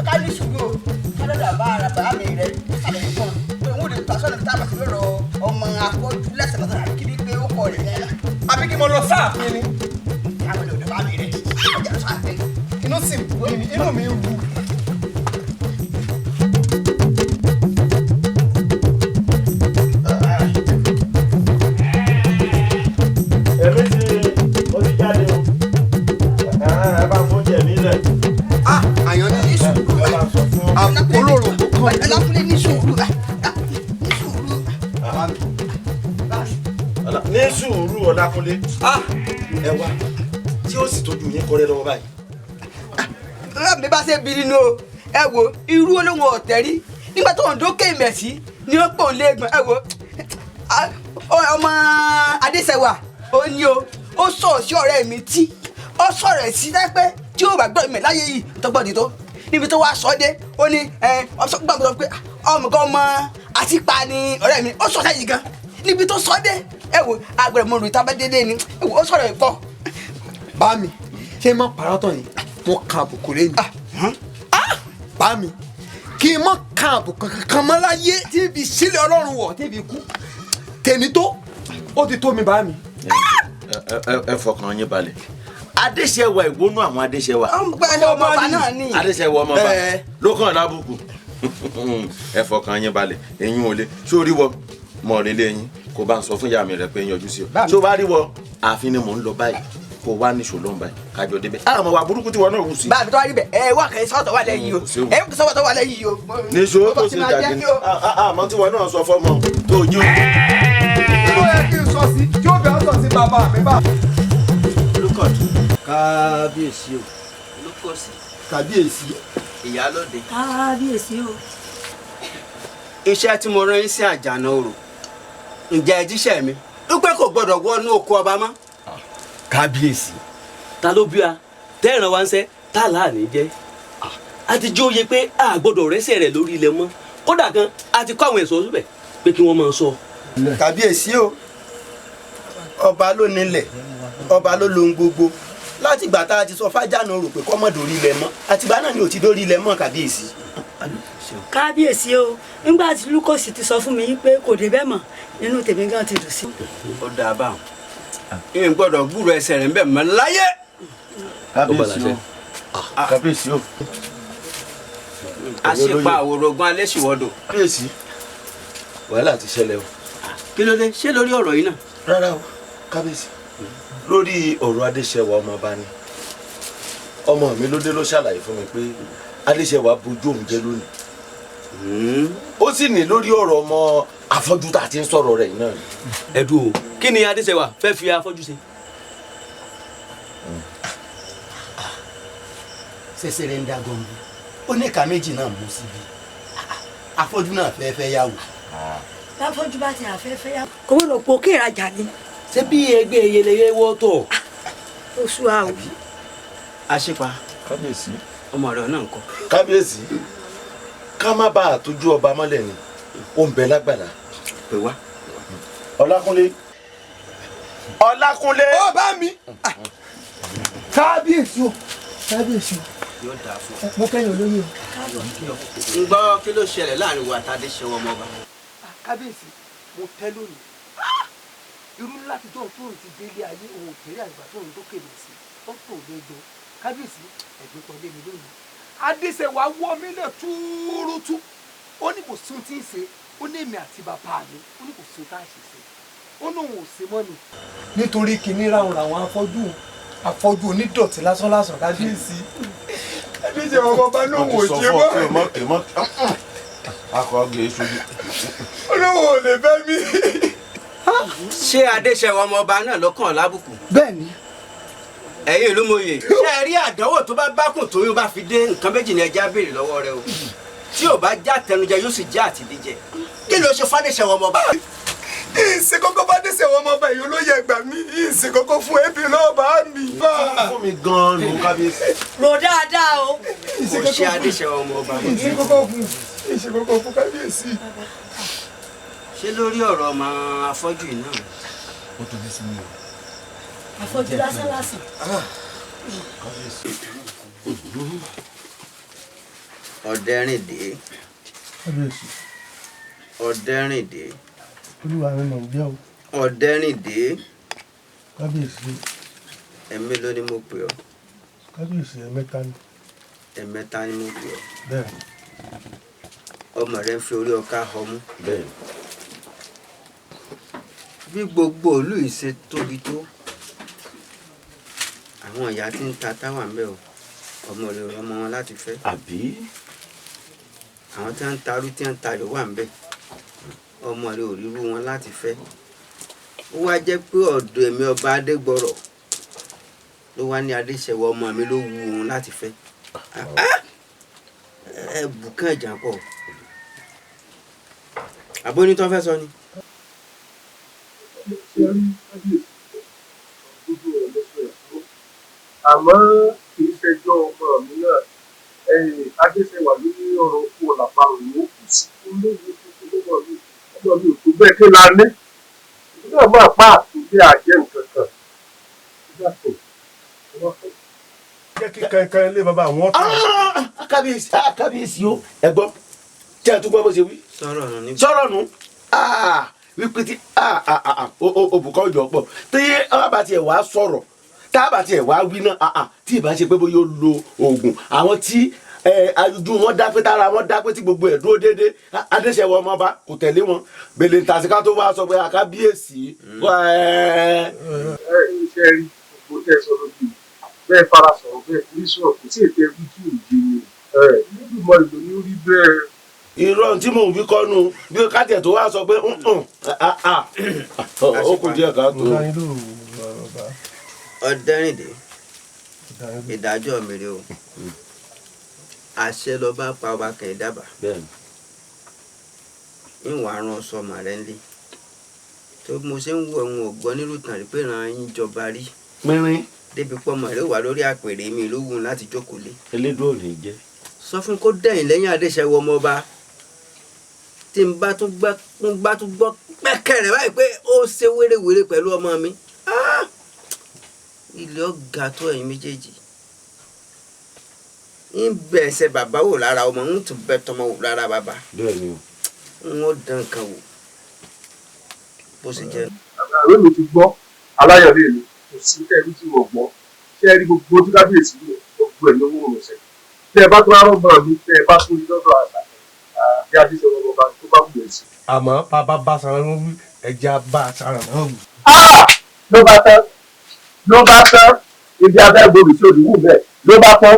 ká ní ṣùgbọ́n kálọ́dà bá ara bàá mi rẹ̀ sàlẹ̀ nìkan pé wọ́n lè ta sọ́nà tá a bá ti lọ́rọ̀ ọmọ afọ́jú lẹ́sẹ̀ lọ́sẹ̀ kí ni pé ó kọ rẹ̀ yẹn. àbí kí mo lọ sáàfin ni. àwọn ènìyàn bá mi rẹ̀ ọjà lọ sáàfin. inú sì ń wú inú mi ń wú. èmi tí ó ti jáde o ẹ bá fún jẹ̀mí lẹ̀. àyàn ní sùúrù olóró kan Ọlákúnlé ní sùúrù ní sùúrù Ọlákúnlé ẹ wá tí ó sì tójú yín kọrẹ lọ́wọ́ báyìí. mi bá ṣe bí nínú o ẹ wo irú olóhùn ọ̀tẹ̀ rí nígbà tó ń dókè mẹ̀sí ni ó pò léegbọn ẹ wo ọmọ Adéṣèwà ó ní o ó sọ̀rọ̀ sí ọ̀rẹ́ mi tí ó sọ̀rọ̀ ẹ̀ sí dápẹ́ tí ó bá gbọ́ ìmẹ̀ láyé yìí tọ́gbọ́dì tó níbi tó wá sọ dé ó ní gbàgbọ́ pé ọmọkàn ọmọ àtìpa ni ọ̀rẹ́ mi ó sọ sẹ́yìn gan níbi tó sọ dé ẹ wo agbẹ̀rẹ̀ mo rò ìtàbẹ́ dédé ni ẹ wo ó sọ̀rọ̀ ẹ̀ pọ̀. bá mi ṣé má parọ́ tán yìí mo kan àbùkù lé mi. bá mi kí n má kan àbùkù kankan mọ́ láyé tí ibi sílẹ̀ Ọlọ́run wọ̀ tí ibi kú tèmi tó ó ti tó mi bá mi. ẹ fọkàn yín balẹ̀ Adéṣèwà ìwónú àwọn Adéṣèwà ọmọọba náà ni Adéṣèwà ọmọọba ló kàn lábùkù ẹ fọkàn yín balẹ̀ eyín ò lé sórí wọ mọ̀ nílé yín kó bá ń sọ fún ìyá mi rẹ pé yín yọjú sí ọ tó bá rí wọ ààfin ni mò ń lọ báyìí kó wá ní ṣòló ń báyìí kájọ débẹ̀ àmọ́ wà burúkú tí wọn náà wù sí. báàbí tó wá rí bẹ ẹ wá kẹ sọ́tọ̀ wà lẹ́yìn o ẹ sọ́tọ̀ wà lẹ́yìn o. ní ṣòro tó ṣe jáde ní àmọ́ tí wọn náà sọ fọmọ tó jó. ó yẹ kí n sọ sí tí ó bẹ̀ ọ́ sọ sí bàbá mi bá. olùkọ́tù. kábíyèsí o. olùkọ́sì. kábíyèsí. ìyálóde. kábíyèsí o. iṣẹ́ tí mo rán yín sí Àjànàorò ǹjẹ́ ẹ jíṣẹ́ mi wípé kò gbọ́dọ̀ wọnú oko ọba mọ́. kábíyèsí ta ló bí a tẹ́ẹ̀ràn wá ń sẹ́ tá láàní jẹ́. a ti jó yẹ pé a gbọ́dọ̀ rẹ́sẹ̀ rẹ̀ lórí ilẹ̀ mọ́ kódà kan a ti kọ́ àwọn ẹ̀ṣọ́ síbẹ̀ pé kí wọ́n máa sọ. Kábíyèsí o ọba ló nílẹ̀ ọba ló lohun gbogbo láti ìgbà tá a ti sọ fájànà rò pé kọ́mọ̀ dórí ilẹ̀ mọ́ àtìgbà náà ni ò ti dórí ilẹ̀ mọ́ kábíyèsí. Kábíyèsí o nígbà tí lukosi ti sọ fún mi pé kò dé bẹ́ẹ̀ mọ́ nínú tèmi gan ti dùn sí. ó dáa bá wọn n gbọ́dọ̀ gbúrò ẹsẹ̀ rẹ̀ ń bẹ̀ mọ́ láyé. kábíyèsí o. àṣepa àwòrán alẹ́ ṣìwọ́dọ̀. kábíyèsí wàhálà ti ṣẹlẹ̀ o. kí ló dé ṣé lórí ọ̀rọ̀ yìí náà. rárá o kábíyèsí lórí ọ̀rọ̀ adéṣẹwà ọmọọba ni ọmọ mi ló dé ló ṣàlàyé fún mi pé adéṣẹwà bójú òun jẹ́ lónìí ó sì ní lórí ọ̀rọ̀ ọmọ afọ́jú tá a ti ń sọ̀rọ̀ rẹ̀ yìí náà ni. ẹ̀dùn o kí ni adéṣẹwà fẹ́ fi afọ́jú ṣe. ṣẹṣẹrẹ ń dá gọmbi ó ní ìka méjì náà mú síbi afọ́jú náà fẹ́ yàwó. láfọ́jú bá ti àfẹ́fẹ́ yá kò wọ́n lọ pò kí ìrajà ni. ṣé bí ẹgbẹ́ eyeleye wọ́tọ̀. ó sú a o. àṣepa kábíyèsí ọmọ rẹ̀ náà ń kọ́. kábíyèsí ká má bàa tójú ọba mọ́lẹ̀ ni ó ń bẹ lágbàlá. pè wá. ọlákúnlé. ọlákúnlé. ó bá mi. kábíyèsí o kábíyèsí o. yóò dáa fún ọ. mo kẹ́yìn olóyè o. ń gbọ́ kí ló ṣẹlẹ̀ láàrin wa tá a dé ṣe wọn ọmọọba. kábíyèsí mo tẹ́ lónìí irú láti tó tóun ti délé ayé òun òkèèrè àgbà tóun tó kèlè sí tó tó lójó kábíyèsí ẹ̀gbẹ́ kan lé mi lónìí. adéṣẹwà wọ mí lẹ túrútú ó ní kò sún tí ń ṣe ó ní èmi àti bàbá mi ó ní kò sún tá a ṣe ṣe ó ní òun ò ṣe mọ́ ni. nítorí kìíní ráhùn làwọn afọ́jú onídọ̀tí lásánlásán kábíyèsí adéṣẹwà ọmọọba náà wò ṣe mọ́. akọ̀ọ́gẹ̀ ìṣojú. olówó ò lè fẹ́ mi. ṣé adéṣẹwà ọmọọba náà lọ́kàn lábùkù. bẹ́ẹ̀ni. ẹ̀yin ìlú mòye ṣé ẹ rí àdánwò tó bá bákùn tóyún bá fi dé nǹkan méjì ní ẹja béèrè lọ́wọ́ rẹ o tí ò bá já tẹnujẹ yóò sì já àtìdíjẹ kí ló ṣe fádéṣẹwà ọmọọba. ìsìn kókó fádéṣẹwà ọmọọba èyí olóyè ẹgbà mi ìsìn kókó fún ẹbí náà bá mi. fún mi gan-an ló kábíyèsí. rò dáadáa o. kò ṣe adéṣẹwà ọmọọba. ìsìn kókó fún kábíyèsí. ṣé lórí ọ̀rọ̀ ọmọ afọ́jú yìí náà. ó tóbi sí mi o. afọ́jú lásánlásán. ọ̀dẹ́rìndé. kábíyèsí. ọ̀dẹ́rìndé. olúwa rẹ̀ mọ̀ ń jẹ́ o. ọ̀dẹ́rìndé. kábíyèsí. ẹ̀mélòó ni mo pè ọ́. kábíyèsí ẹ̀mẹ́ta ni. ẹ̀mẹ́ta ni mo pè ọ́. bẹ́ẹ̀. ọmọ rẹ ń fi orí ọkà họmú. bẹ́ẹ̀. bí gbogbo ìlú yìí ṣe tóbi tó àwọn ìyá tí ń ta táwà ń bẹ o ọmọ rẹ ọmọ wọn láti fẹ́. àbí. àwọn tí wọ́n ń tarú tí wọ́n ń tayò wà ń bẹ ọmọ rẹ ò rírú wọn láti fẹ́. ó wá jẹ́ pé ọ̀dọ̀ èmi ọba adégbọrọ̀ ló wá ní adéṣẹwà ọmọ mi ló wù òun láti fẹ́. ẹ bùkún ẹ̀jà pọ̀ àbóní tó fẹ́ sọ ni. àmọ́ kì í ṣẹjọ́ ọmọ mi náà adéṣẹwà ló ní ọ̀rọ̀ kú ọ̀làparò ló kù sí olóògbé tuntun lọ́wọ́ mi ọmọ mi ò tó bẹ́ẹ̀ kí la ní náà máa pa àtúndé àjẹ́ nǹkan kan yàtọ̀ jẹ́ kí kankan ilé bàbá àwọn kan. kábíyèsí o ẹ gbọ́ tí a tún gbọ́ bó ṣe wí. sọ̀rọ̀ nù wípé tí òbúkọ́ òjò pọ̀ tí ọba tiẹ̀ wá sọ̀rọ̀ tá a bá tiẹ̀ wá wí náà tí ì bá ṣe pé bó yóò lo oògùn àwọn tí ajú wọn dá pé tára wọn dá pé tí gbogbo ẹ̀ dúró déédéé adéṣẹwà ọmọọba kò tẹ̀lé wọn bèlè ntàsíká tó wá sọ pé àkábíyèsí. ṣe rí gbogbo tẹ sọ lójú bẹ́ẹ̀ fara sọ̀rọ̀ bẹ́ẹ̀ kí sọ̀rọ̀ kò sí ètò ẹbí tí ò di ni níbi mọ ìlú ní orí bẹ́ẹ̀. irọ́ tí mò ń wí kọ́nu bí kájẹ̀ tó wá sọ pé ó kù díẹ̀ káàtó. ọ̀dẹ́rìndé ìdájọ́ mi rè o àṣẹ lọ bá pa ọba kẹ̀ dábàá ìwọ̀n àrùn ọ̀sọ́mọ rẹ̀ ń lé tó mo ṣe ń wo ohun ọ̀gbọ́n nínú tàn rí pé ràn yín jọba rí pínrín débi pọ́mọ rẹ̀ wà lórí àpèrè mi ló wù láti jókòó lé. elédùn ò ní jẹ́. sọ fún kó dẹ̀yìn lẹ́yìn Adéṣẹ́wọ̀ ọmọ ọba tí n bá tún gbọ́ pẹ́kẹ́rẹ́ báyìí pé ó ṣe wérewère pẹ̀lú ọmọ mi ilé ọ̀gá tó ẹ̀yin méjèèjì ń bẹ̀ ẹsẹ̀ bàbá wò lára ọmọ ń tún bẹ tọmọ wò lára bàbá ń ó dán kan wò bó ṣe jẹ́. àwọn èmi ti gbọ́ aláyọ̀lé mi kò sí kẹ́rí tí mo gbọ́ kẹ́rí gbogbo tí kábíyèsí mi gbogbo ẹ̀ lówó mo ṣe tẹ́ ẹ bá tó rárọ̀ bọ̀ mi tẹ́ ẹ bá tó rí lọ́dọ̀ àgbà bí Adéṣẹ́wọ̀ ọmọ ọba tó bá wù ẹ́ sí. àmọ́ bàbá bá sara ló wí ẹja bá sara náà wù. ló bá tán ibi abẹ́ gbòòrò tí òdìwú bẹ́ẹ̀ ló bá tán.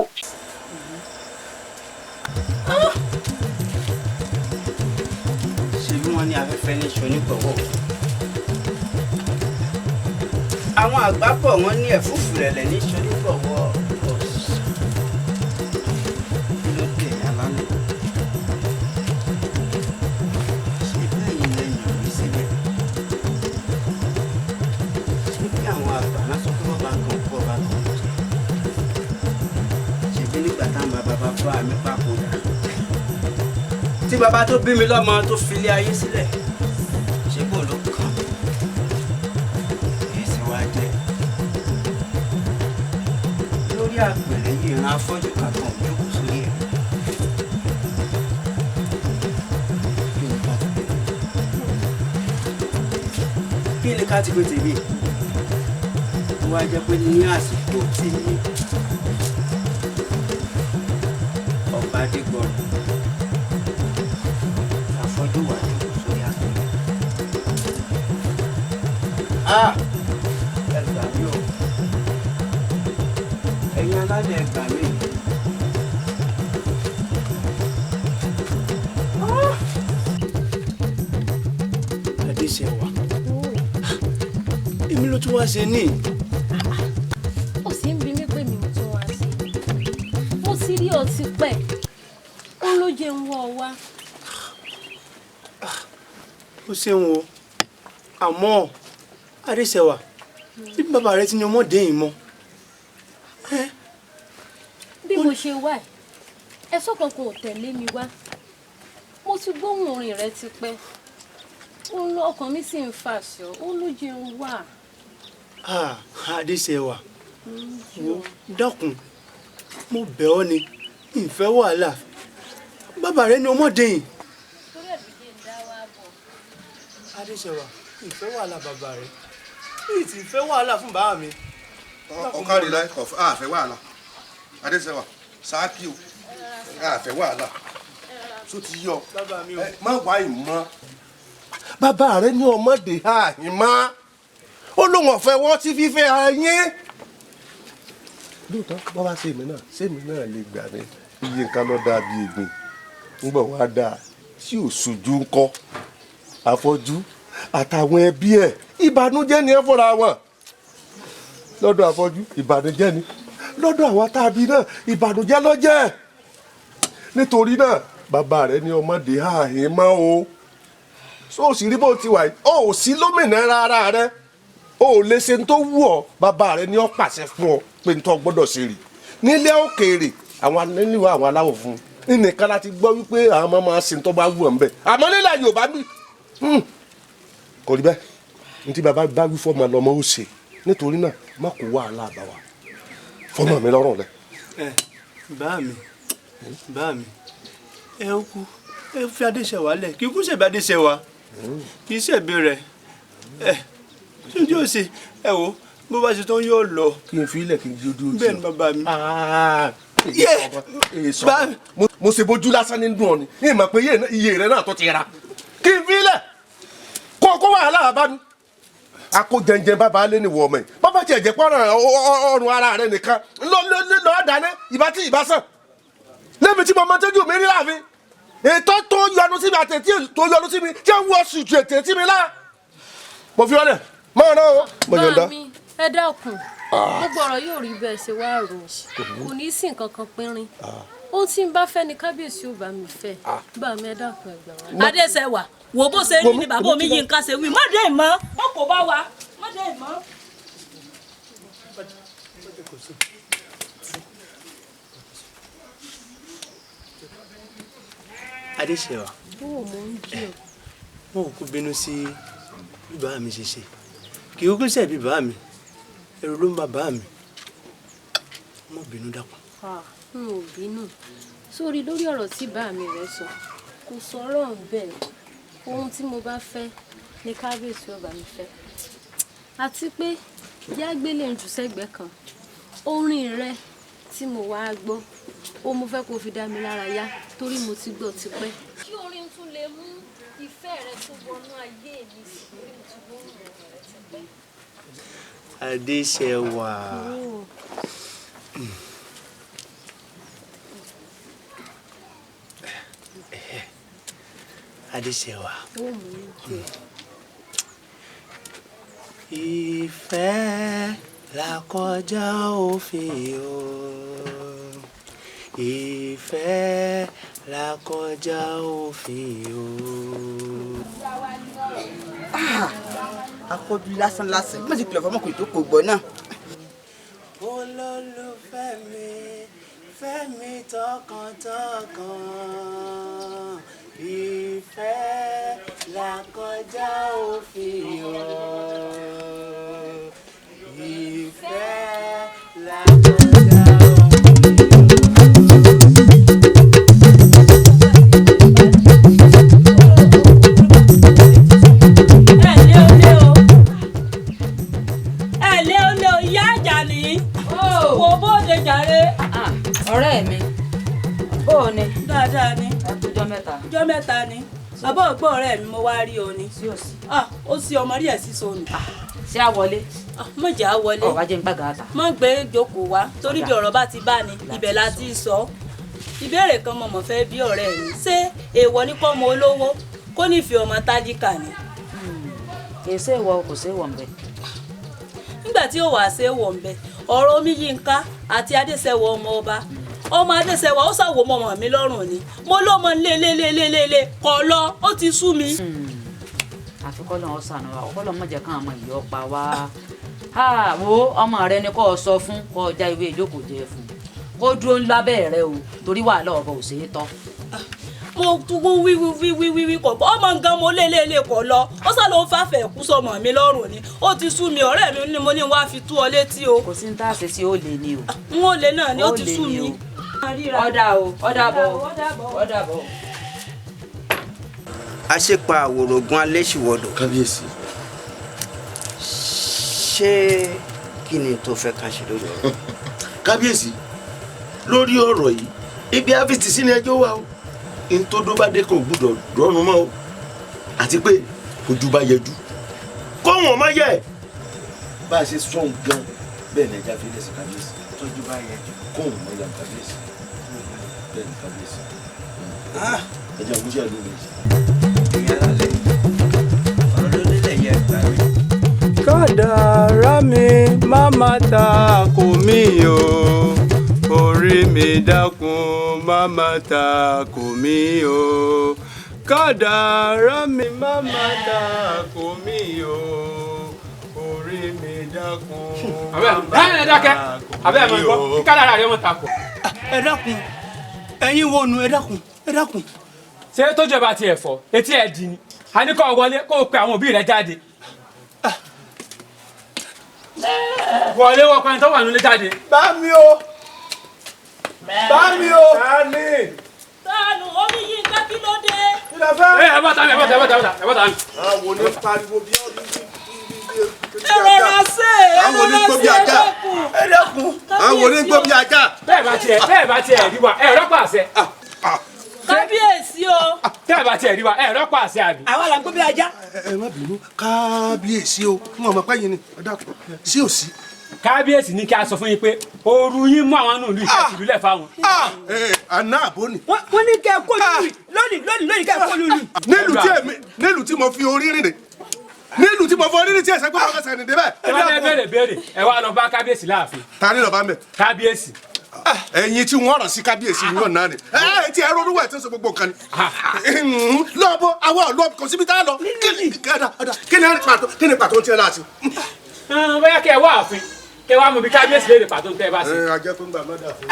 ṣèlú wọn ní afẹ́fẹ́ ní ṣo nígbọ̀wọ́ àwọn àgbà pọ̀ wọ́n ní ẹ̀fúùfù rẹ̀lẹ̀ ní ṣo nígbọ̀wọ́ kí ló dé alálẹ̀ ṣe báyìí lẹ́yìn òbí sílẹ̀ ṣé bí àwọn àgbà náà sọ pé bọ́ba kan kú ọba kan jẹ́ ṣèbí nígbà táwọn bàbá bá mi papòdà tí bàbá tó bí mi lọ́mọ tó filé ayé sílẹ̀ ṣé bó ló kàn èsì wá jẹ́ lórí àpèrè yìí ìran afọ́jú kankan ò jókòó sórí ẹ̀. kí ni ká ti pé tèmi wá jẹ́ pé ní àsìkò tèmi ọba adégbọràn afọ́jú wà jókòó sórí àpèrè. ẹ gbà mí o ẹ̀yin alálẹ̀ ẹ gbà mí. Adéṣẹ́wà èmi ló tún wá ṣe ní. ó sì ń bi mí pé mi ò tún wá sí mo ti rí ọtí pẹ́ ó ló jẹ́ ń wọ́ ọ wá. ó ṣeun o àmọ́ Adéṣẹ́wà bí bàbá rẹ ti ní ọmọdé yìí mọ́. bí mo ṣe wá ẹ̀sọ́ kankan ò tẹ̀lé mi wá mo ti gbóhùn orin rẹ ti pẹ́ ọkàn mi sì ń fàṣọ ó ló jẹ́ ń wà. Adéṣẹ́wà wo dákun mo bẹ̀ ọ́ ni ìfẹ́ wàhálà bàbá rẹ ní ọmọdé yìí. Adéṣẹ́wà ìfẹ́ wàhálà bàbá rẹ yìí ti fẹ́ wàhálà fún bàbá mi. ọkàrí láì kọ̀ àfẹ́ wàhálà Adéṣẹ́wà sáàkì o àfẹ́ wàhálà tó ti yọ má wá ìmọ̀ bàbá rẹ ní ọmọdé ìmọ̀ ó lóun ọ̀fẹ́ wọ́n ti fífẹ́ ayé lóòótọ́ bọ́ bá sèmi náà lè gbà ní iye nǹkan ló dáa bíi ègbìn ńgbọ̀n wá dáa tí ò sojú ńkọ́ afọ́jú àtàwọn ẹbí ẹ̀ ìbànújẹ́ ni ẹ fọ́ra wọn lọ́dọ̀ afọ́jú ìbànújẹ́ ni lọ́dọ̀ àwọn tábí náà ìbànújẹ́ ló jẹ́ nítorí náà bàbá rẹ ní ọmọdé ààyè mọ́ o so sì rí bó ti wà yìí ó sí lómìnira ara rẹ ó lè ṣe tó wù ọ́ bàbá rẹ ní ó pàṣẹ fún ọ pé nítorí gbọ́dọ̀ ṣe rí nílé òkèèrè àwọn nílùú àwọn aláwọ̀ fún un nìkan láti gbọ́ wípé àwọn ọmọ máa ṣe tó bá wù ọ́ ń bẹ̀ àmọ́ nílẹ̀ Yorùbá bí kò rí bẹ́ẹ̀ ní tí bàbá bá wí fọ́ọ̀mù lọ́mọ ó ṣe nítorí náà má kó wàhálà bá wa fọ́ọ̀mù mi lọ́rùn rẹ. bá mi ẹ ó kú ẹ fi Adéṣẹ́wà lẹ̀ kí kú ṣèbí Adéṣẹ́wà kì í ṣèbí rẹ̀ ṣojú òsè ẹ wo bó bá ṣe tán yóò lọ. kí n fi ilẹ̀ kí n di ojú ojú. bẹ́ẹ̀ ni bàbá mi. mo ṣe bójú lásán ní dùn ọ ni ní ìmọ̀ pé iye rẹ náà tó ti ra kí n fi ilẹ̀ kó wàhálà bá mi. a kó jẹnjẹn bàbá lé ní wọ ọmọ yìí bàbá tiẹ̀ jẹ́ pọ́nrán ọrùn ara rẹ nìkan lọ́ọ́ dáná ìbá tí ìbá sàn lẹ́mi tí mo máa tẹ́jú mi rí láàfin ètò tó yọnu sí mi àti ètò tó yọnu sí mi jẹ́ ń wọ sùtù ètè tí mi lá. mo fi ọlẹ̀ máa rán o. bá mi ẹ dákun gbogbo ọ̀rọ̀ yóò rí bẹ́ẹ̀ ṣe wá rò kò ní sí nǹkan kan pínrín ohun tí n bá fẹ́ ni kábíyèsí ò bá mi fẹ́ bá mi ẹ dákun ẹgbẹ́ wa. Adéṣẹ́wà wo bó ṣe rí ni bàbá mi yín ká ṣe wí má dé ìmọ̀ wọn kò bá wa má dé ìmọ̀. Adéṣèwà. Ó mò ń jí o. Wọn ò kú bínú sí bí bàbá mi ṣe ṣe. Kì í kú sẹ̀ bí bàbá mi. Ẹ̀rù ló ń bà bàbá mi. Mo bínú dákun. N ò bínú. Sórí lórí ọ̀rọ̀ tí bàbá mi rẹ̀ sọ. Kò sọ̀rọ̀ bẹ́ẹ̀. Ohun tí mo bá fẹ́ ni kábíyèsí ọba mi fẹ́. Àti pé yágbélé ń jù sẹ́gbẹ̀ẹ́ kan. Orin rẹ tí mo wá gbọ́, ó mo fẹ́ kó fi dá mi lára yá torí mo ti gbọ́ tipẹ́. Kí orin tún lè mú ìfẹ́ rẹ tó wọnú ayé mi sí torí mo ti gbọ́ orin rẹ tipẹ́. Adéṣèwà. Adéṣèwà. Ìfẹ́ là kọjá òfin o. Ìfẹ́ là kọjá òfin o. Afọ́jú lásán lásán bí mo ti kìlọ̀ fọmọkùnrin tó kò gbọ́ náà. Olólùfẹ́ mi, fẹ́ mi tọkàntọkàn. Ìfẹ́ là kọjá òfin o. Ìfẹ́ là kọjá ọ̀rẹ́ mi bó o ní. dáadáa ni. ọjọ́ mẹ́ta. ọjọ́ mẹ́ta ni. bàbá ògbó ọ̀rẹ́ mi mo wá rí o ni. sí òsì. ó sì ọmọ rí ẹ̀ sí sọnù. ṣé a wọlé. mo jẹ́ a wọlé. ọ̀ wá jẹ́ ń gbàgà ta. mo gbé jókòó wá torí bí ọ̀rọ̀ bá ti bá ni ibẹ̀ la ti sọ. ìbéèrè kan mo mọ̀ fẹ́ bí ọ̀rẹ́ mi ṣé èèwọ̀ ní kọ́mọ olówó kó nífẹ̀ẹ́ ọmọ tájíkà ni. kì í ṣe ìwọ kò ṣe ìwọ ń bẹ. nígbà tí ó wàá ṣe ìwọ ń bẹ ọ̀rọ̀ Omiyinka àti Adéṣẹwà ọmọ ọba ọmọ Adéṣẹwà ó ṣàwò ọmọ mi lọ́rùn ni mo lọ́mọ lélelélelele kọ̀ lọ ó ti sú mi. àfikọ́ lọ́wọ́ sànù wa ọkọ́ lọ́mọ jẹ́ káwọn ọmọ ìyọ́ pa wá wo ọmọ rẹ ni kò sọ fún kò já ìwé ìjókòó jẹ fún kó dúró lábẹ́ rẹ o torí wàhálà ọ̀bọ ò ṣeé tọ́. mo tún wíwíwíwíwí kọ̀ ọmọ nǹkan mo lélele kọ̀ lọ ó sá ló ń fàfẹ́ kú sọmọ mi lọ́rùn ni ó ti sú mi ọ̀rẹ́ mi ni mo ní wá fi tú ọ létí o. kò sí ní tá a ṣe sí ó lè ní o. n ó lè náà ni ó ti sú mi. ọ̀dà o ọ̀dà bọ̀ ọ̀dà bọ̀. àṣepa àwòrògùn alẹ́sìwọ̀dọ̀. kábíyèsí. ṣé kí ni tó fẹ́ ká ṣe lórí ọ̀rọ̀. kábíyèsí lórí ọ̀rọ̀ yìí ibi àfìtì sí ni ẹjọ́ wà o ntọ́dọ́ bá dé kò gbúdọ̀ rọ́rùn mọ́ o àti pé ojú bá yẹjú kóhùn ọmọ yẹ bá a ṣe sọ̀n gan bẹ́ẹ̀ ni ẹja fi lẹ̀ sí kábíyèsí tọ́jú bá yẹjú kóhùn ọmọ yẹ kábíyèsí bẹ́ẹ̀ ni kábíyèsí ẹja ògúnṣẹ́ ló lè ṣe. kádàrá mi má má ta kò mí o orí mi dákun má má ta kò mí o kádàrá mi má má ta kò mí o orí mi dákun má má ta kò mí o. kádàrá rẹ mọ ta kọ. ẹ dákun ẹ̀yin wo nu ẹ dákun ẹ dákun. ṣé tójú ẹ bá tiẹ̀ fọ́ etí ẹ̀ di ni a ní kó wọlé kó o pe àwọn òbí rẹ jáde. wọlé wọ pẹ́ńtọ́ wà nílé jáde. bá mi o bá mi o. tánù Omiyinka kí ló dé. kí ló fẹ́. ẹ bá ta mi ẹ bá ta mi ẹ bá ta mi. àwọn oní pariwo bí ọdún ẹ rọra ṣe àwọn onígbó bí ajá ẹ dẹ́kun àwọn onígbó bí ajá. bẹ́ẹ̀ bá tiẹ̀ rí wa ẹ rọ́pò àṣẹ. kábíyèsí o. bẹ́ẹ̀ bá tiẹ̀ rí wa ẹ rọ́pò àṣẹ àbí. àwa là ń gbó bí ajá. ẹ má bínú kábíyèsí o fún ọmọ pẹ́yìn ni ẹ dákun sí ò sí. kábíyèsí ní kí a sọ fún yín pé ooru yín mú àwọn nùlù ìṣèlú lẹ̀ fáwọn. àná àbó ni. wọ́n ní kẹ́ ẹ kó lónìí kẹ́ ẹ kó lónìí. nílùú tí mo fi orí rìn dé nílùú tí mo fi orí rìn tí ẹsẹ̀ gbọ́dọ̀ fẹsẹ̀ rìn dé bẹ́ẹ̀. ẹ bá béèrè ẹ wá lọ bá kábíyèsí láàfin. ta ni lọ bá mẹ. kábíyèsí. ẹ̀yin tí wọ́n rọ̀ sí kábíyèsí ni yóò náà ni ẹ ti ẹ̀rọ olúwa ẹ̀ tí ń sọ gbogbo nǹkan ni. lọ́ọ̀bọ̀ àwọn ọ̀lọ́ kò síbi tá a lọ kí ni pàtó tí ẹ láti. bóyá kẹ wá àfin kẹ wá mọ bí kábíyèsí lè rè pàtó tẹ ẹ bá sí. ajẹ́ tó ń gbà mọ́dà fún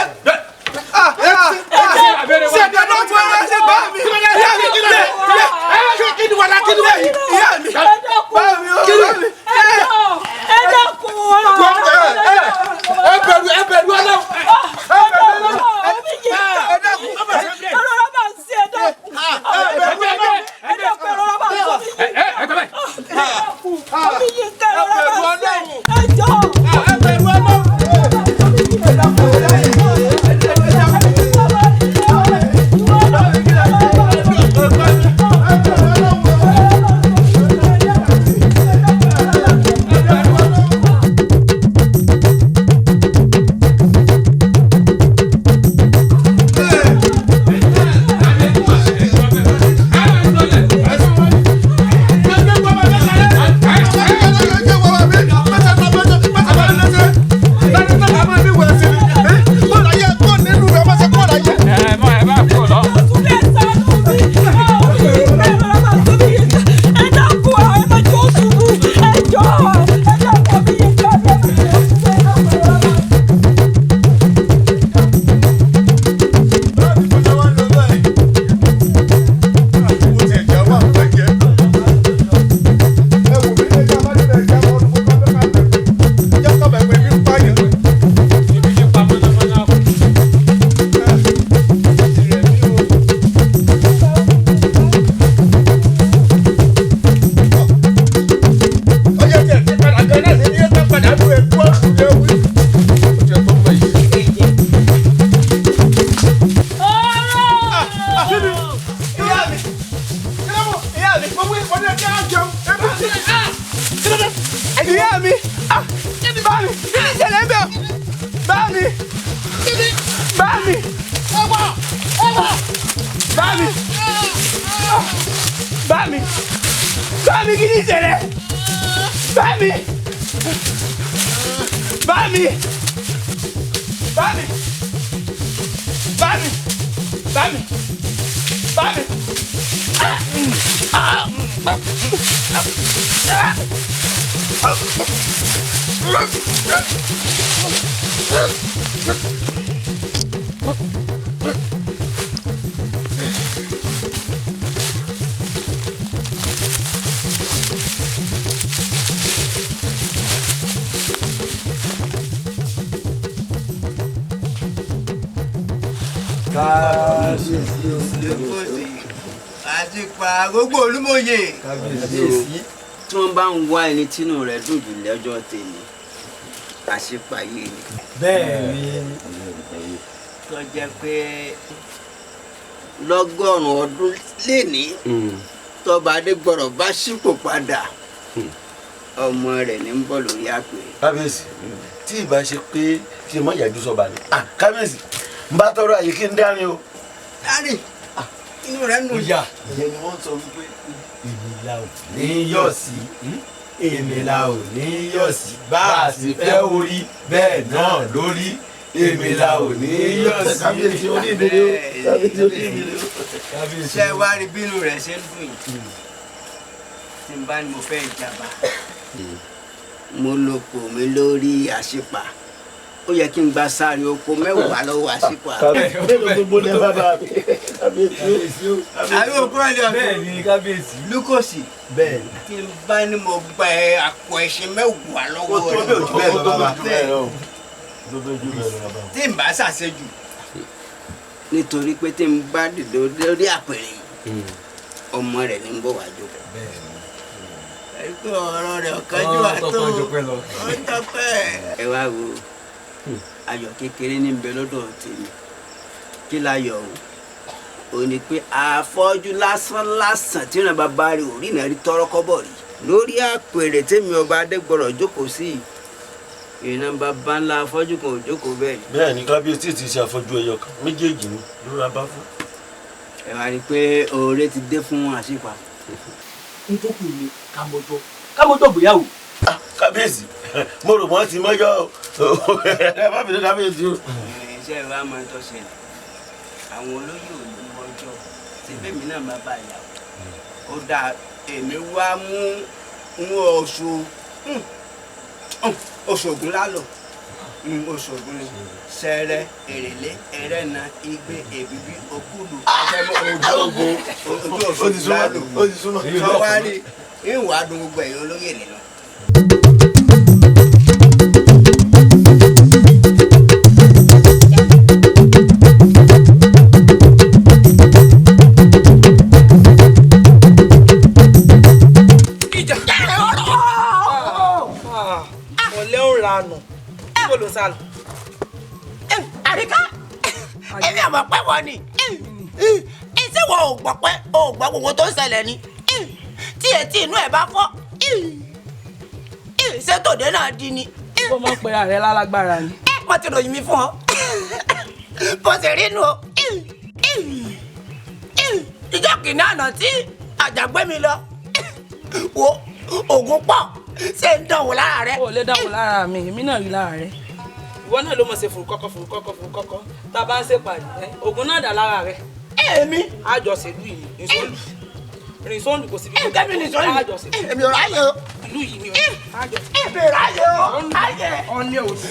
abẹ́rẹ́ wa. ṣe dáná fún ẹ ṣe bá mi. ìyá mi kí ni wàhálà kí ni wàhálà ìyá mi. bá mi o bá mi. ẹ dákun wa. ẹ bẹ̀rù ọlọ́run. omi yìí ọlọ́rọ̀ bá ń ṣe ẹ dákun. ẹ dákun ọlọ́rọ̀ bá ń ṣe omi yìí ọlọ́rọ̀ bá ń ṣe ẹ jọ. ẹ bẹ̀rù ọlọ́run. àtìpà gbogbo olúmọye tí wọ́n bá ń wá ẹni tínú rẹ̀ dùn jù lọ́jọ́ tèmi àṣìpà yìí ni. bẹ́ẹ̀ ni tó jẹ́ pé lọ́gọ́rùn-ún ọdún léni tọ́ba adégbọ̀rọ̀ bá ṣípò padà ọmọ rẹ̀ ní ń bọ̀ lórí àpèrè. kábíyèsí tí ìbá ṣe pé kí n má yàjú sọba ni kábíyèsí n bá tọrọ àyè kí n dárin o. dárin inú rẹ̀ nù. ìyá ìyẹn ni wọ́n sọ wípé èmi la ò ní yọ̀ sí èmi la ò ní yọ̀ sí bá a sì fẹ́ orí bẹ́ẹ̀ náà lórí èmi la ò ní yọ̀ sí. kábíyèsí onídìrí o kábíyèsí onídìrí o. ṣé wàá rí bínú rẹ̀ ṣe ń dùn yìí tí n bá ní mo fẹ́ ìjàmbá mo lóko mi lórí àṣìpà ó yẹ kí n gba sáré oko mẹ́wàá lọ́wọ́ àṣìpà. mélòó gbogbo lẹ bàbá mi kábíyèsí o. àbí òkú ọ̀lẹ́ ọ̀dọ́ bẹ́ẹ̀ ni kábíyèsí. lukosi bẹ́ẹ̀ ni. tí n bá ní mo gba àpò ẹṣin mẹ́wàá lọ́wọ́ rẹ̀. ó tó bẹ́ẹ̀ ojú bẹ́ẹ̀ lọ bàbá. tí n bá ṣàṣejù nítorí pé tí n bá dìde lórí àpèrè yìí ọmọ rẹ̀ ní ń bọ̀ wá jókòó. ẹgbẹ́ ọ̀rọ̀ rẹ̀ ọ̀kájú àtó ó tọ́pẹ́. ẹ wá wo ayọ̀ kékeré ní bẹ lọ́dọ̀ tèmi kí láyọ̀ o ò ní pé àfọ́jú lásán lásán tí ìrìn bàbá rẹ̀ ò rí ìnáwó tọrọ kọ́bọ̀ rí lórí àpèrè tèmi ọba adégbọ̀rọ̀ jókòó sí ìrìn bàbá ńlá afọ́jú kan ò jókòó bẹ́ẹ̀. bẹ́ẹ̀ ni kábíyèsí ti ṣe àfọ́jú ẹyọ kan méjèèjì ni lórí abá fún. ẹ wá rí i pé oore ti dé fún àṣìpà. n tó kù ni kámọ́jọ́ gbéyàwó. kábíyèsí mo rò wọ́n ti mọ́jọ́ ẹ má bínú kábíyèsí o. iṣẹ́ ìwà máa ń tọ́ ṣẹlẹ̀ àwọn olóyè ò ní mọ́jọ́ tí bẹ́ẹ̀mí náà máa bá ìyàwó ó dáa èmi wá mú oṣù ògùn lálọ́ Òṣogbo ni Ṣẹ̀rẹ̀ Èrèlé Ẹrẹ́nà Igbe Èbìbí Òkúlù Ajẹ́mọ́ Ògún ojú Òṣogbo sọwárí ìwà dùn gbogbo ẹ̀yìn olóyè nínú. ọ̀lẹ́ ò ranù níbo ló sá lọ. Àríkà èmi àmọ̀ pé wọ́n ni ṣé wọ́n ò gbọ́ pé ò gbọ́ gbogbo tó ń ṣẹlẹ̀ ni tí etí inú ẹ̀ bá fọ́ ṣé tòde náà di ni. bó mọ̀ pé ààrẹ lálágbára ni. mo ti ròyìn mi fún ọ bó ṣe rí nu o ìjọ kìíní àná tí àjàgbé mi lọ wo oògùn pọ̀ ṣé ń dánwò lára rẹ. o lè dánwò lára mi èmi náà rí lára rẹ ìwọ náà ló mọ̀ ṣe fùrùkọ́kọ́ tá a bá ń ṣèpàdé oògùn náà dà lára rẹ. èmi. àjọṣèlú yìí ìsọlù rìn sọ́ọ̀lù kò sí bí kò kẹ́mi ní sọ́ọ̀lù èmi ò ráyè o. ìlú yìí ni o. èmi ò ráyè o. ráyè. ọ̀nẹ́ òsì.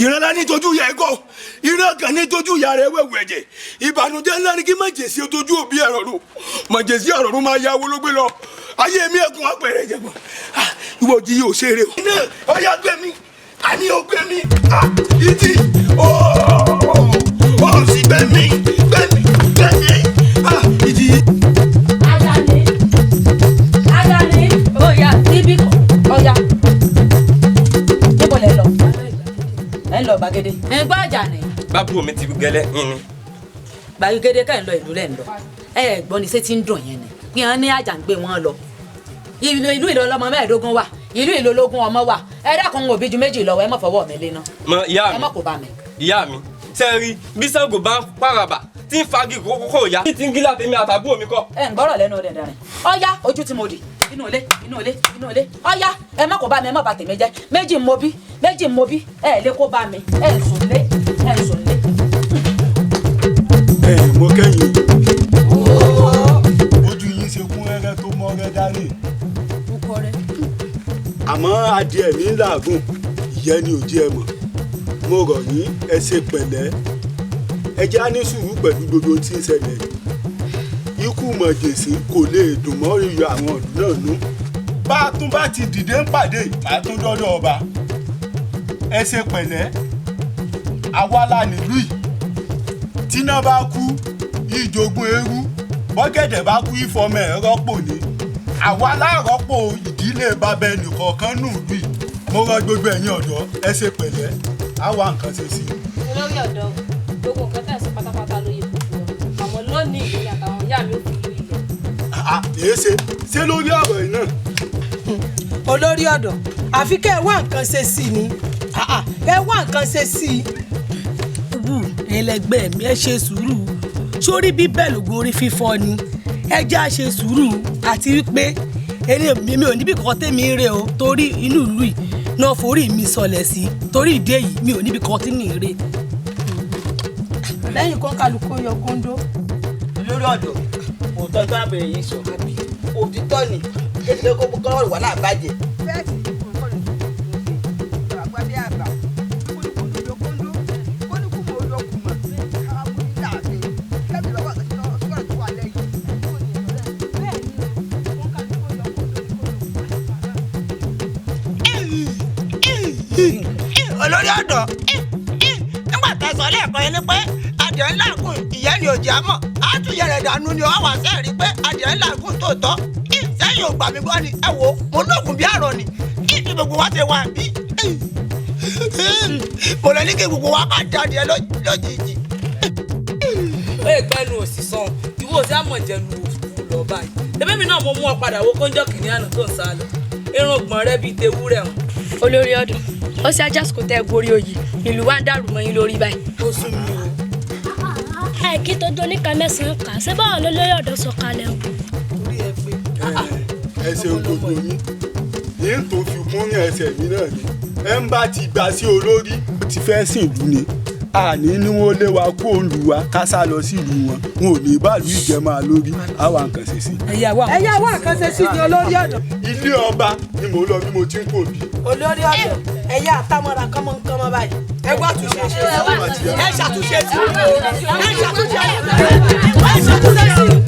ìrànlá ní tójú ìyá ẹ̀kọ́ ìran kan ní tójú ìyá rẹ̀ wẹ̀wù ẹ̀jẹ̀ ìbànújẹ́ ńlá ni kí májèsí tójú òbí ẹ̀rọ rò májèsí ọ̀rọ̀ rò máa ya owó ló gbé lọ ayé mi ẹ̀kún apẹ̀rẹ̀ ẹ̀jẹ̀gbọ̀n ìwọ jí yóò ṣeré o. iná ọ̀yà gbẹ̀mí àní ò gbẹ̀mí ìdí ó sì gbẹ̀mí ìdí. Ajani oya níbí ọya níbo lẹ lọ ẹ ń lọ gbàgede. ẹ gbọ́ Àjàní. bábú mi ti gẹ́lẹ́ yín ni. gbàgede ká ẹ̀ ń lọ ìlú lẹ̀ ń lọ ẹ gbọ́ ni ṣé ti ń dùn yẹn ni bí wọ́n ní Àjàngbé wọn lọ ìlú ìlú ọlọ́mọ mẹ́ẹ̀ẹ́dógún wà ìlú ìlú ológun ọmọ wà ẹ dákun òbí ju méjì lọ ẹ má fọwọ́ mi lé náà. mọ ìyá mi ẹ má kó bá mi. ìyá mi ṣe rí bí Ṣàngó bá ń pàràbà tí ń fagi kókó ya tí ń gílà tèmi àtàbúrò mi kọ. ẹ ń gbọ́rọ̀ lẹ́nu ọ̀dẹ̀ dàrin ọ̀ya ojú tí mo dì inú ilé ọ̀ya ẹ má kó bá mi ẹ má bà tèmi jẹ́ méjì mo bí ẹ lè kó bá mi ẹ sùn lé. mo kẹ́yìn ojú yín ṣe kún ẹrẹ tó mọ ọrẹ dání àmọ́ adìẹ mi ń làágùn ìyẹn ni ò jẹ́ ẹ mọ̀ mo rọ̀ yín ẹ ṣe pẹ̀lẹ́ ẹ jẹ́ á ní sùúrù pẹ̀lú gbogbo tí ń ṣẹlẹ̀ ikú mọ̀jèsí kò lè dùn mọ́ iyọ̀ àwọn ọ̀dùn náà nú bá a tún bá ti dìde ń pàdé àtún dọ́dọ̀ ọba ẹ ṣe pẹ̀lẹ́ àwa la nílùú yìí tíná bá kú ìjogún eérú bọ́gẹ̀dẹ̀ bá kú ìfọmọ ẹ̀ rọ́pò ní àwa láàrọ́pò ìdílé bàbá ẹnìkọ̀ọ̀kan nù lùi mo rọ gbogbo ẹ̀yin ọ̀dọ́ ẹ ṣe pẹ̀lẹ́ á wá nǹkan ṣe sí i. olórí ọ̀dọ́ gbogbo nǹkan tẹ̀ sí pátápátá ló yẹ gbogbo àwọn lónìí ìlú àtàwọn ìyá mi ò fi lu ilẹ̀. èé ṣe lórí ọ̀rọ̀ yìí náà. olórí ọ̀dọ́ àfi kẹ́ ẹ wá nǹkan ṣe sí i ni ẹ wá nǹkan ṣe sí i. ẹlẹgbẹ́ mi ẹ ṣe sùúrù sórí bíbẹ̀ lògùn orí fífọ́ ni ẹ já ṣe sùúrù àti wípé eré mi ò níbi kankan tèmi rè o torí inú ìlú yìí náà forí mi sọlẹ̀ sí torí ìdí èyí mi ò níbi kan tí mi rè. lẹ́yìn kan kálukú yọ kóńdó. olórí ọ̀dọ́ òótọ́ tó àbẹ̀rẹ̀ yìí sọ òtítọ́ ni kéde kó kọ́ wà náà bàjẹ́. olórí ọ̀dọ́ nígbà tá a sọ lẹ́ẹ̀kan yẹn ni pé adìẹ ńlá gùn ìyẹn ni òjì àmọ́ àtúnyẹ rẹ̀ dànù ni wọ́n wá sẹ́ẹ̀rí pé adìẹ ńlá gùn tó tọ́ sẹ́yìn ò gbà mí gbọ́ ni ẹ wo mo lóògùn bí àrọ̀ ni kí ni gbogbo wa ṣe wà bí mo lọ ní kí gbogbo wa máa jáde ẹ lójijì. ó yẹ gbẹ́nu òsì sàn ìwọ òsì àmọ̀jẹ̀nu òfurufú lọ báyìí ẹbí mi náà mo mú ọ padà wo kóńjọ́ kìnìún àná tó ń sá lọ irun ọgbọ̀n rẹ bíi tewúrẹ́ hàn. olórí ọ̀dọ́ ó ṣe ajásùkò tẹ gorí oyè ìlú wa ń dàrú mọ́ yín lórí báyìí. ó sún mi o. ẹ kí tó dún níka mẹ́sàn-án kà ṣé báwọn lólórí ọ̀dọ́ sọ kalẹ̀ o. orí ẹ pé. ẹ ṣeun gbogbo yín yín tó fi kún ní ẹsẹ̀ mi náà ni ẹ ń bá ti gbà sí olórí ó ti fẹ́ sìn ìlú ni àní ni wọ́n lé wa kó olù wa ká sá lọ sí ìlú wọn wọn ò ní báàlú ìjẹmọ́ lórí àwa nǹkan ṣe sí. ẹ̀yà wa nǹkan ṣe sí ni olórí ọ̀dọ́. ilé ọba ni mò ń lọ bí mo ti ń kò bí. olórí ọ̀dọ́ ẹ̀yà àtàmọ́ra kánmọ́nkánmọ́ báyìí ẹ gbọ́ àtúnṣe ṣe ẹ ṣàtúnṣe sí ẹ ṣàtúnṣe sí.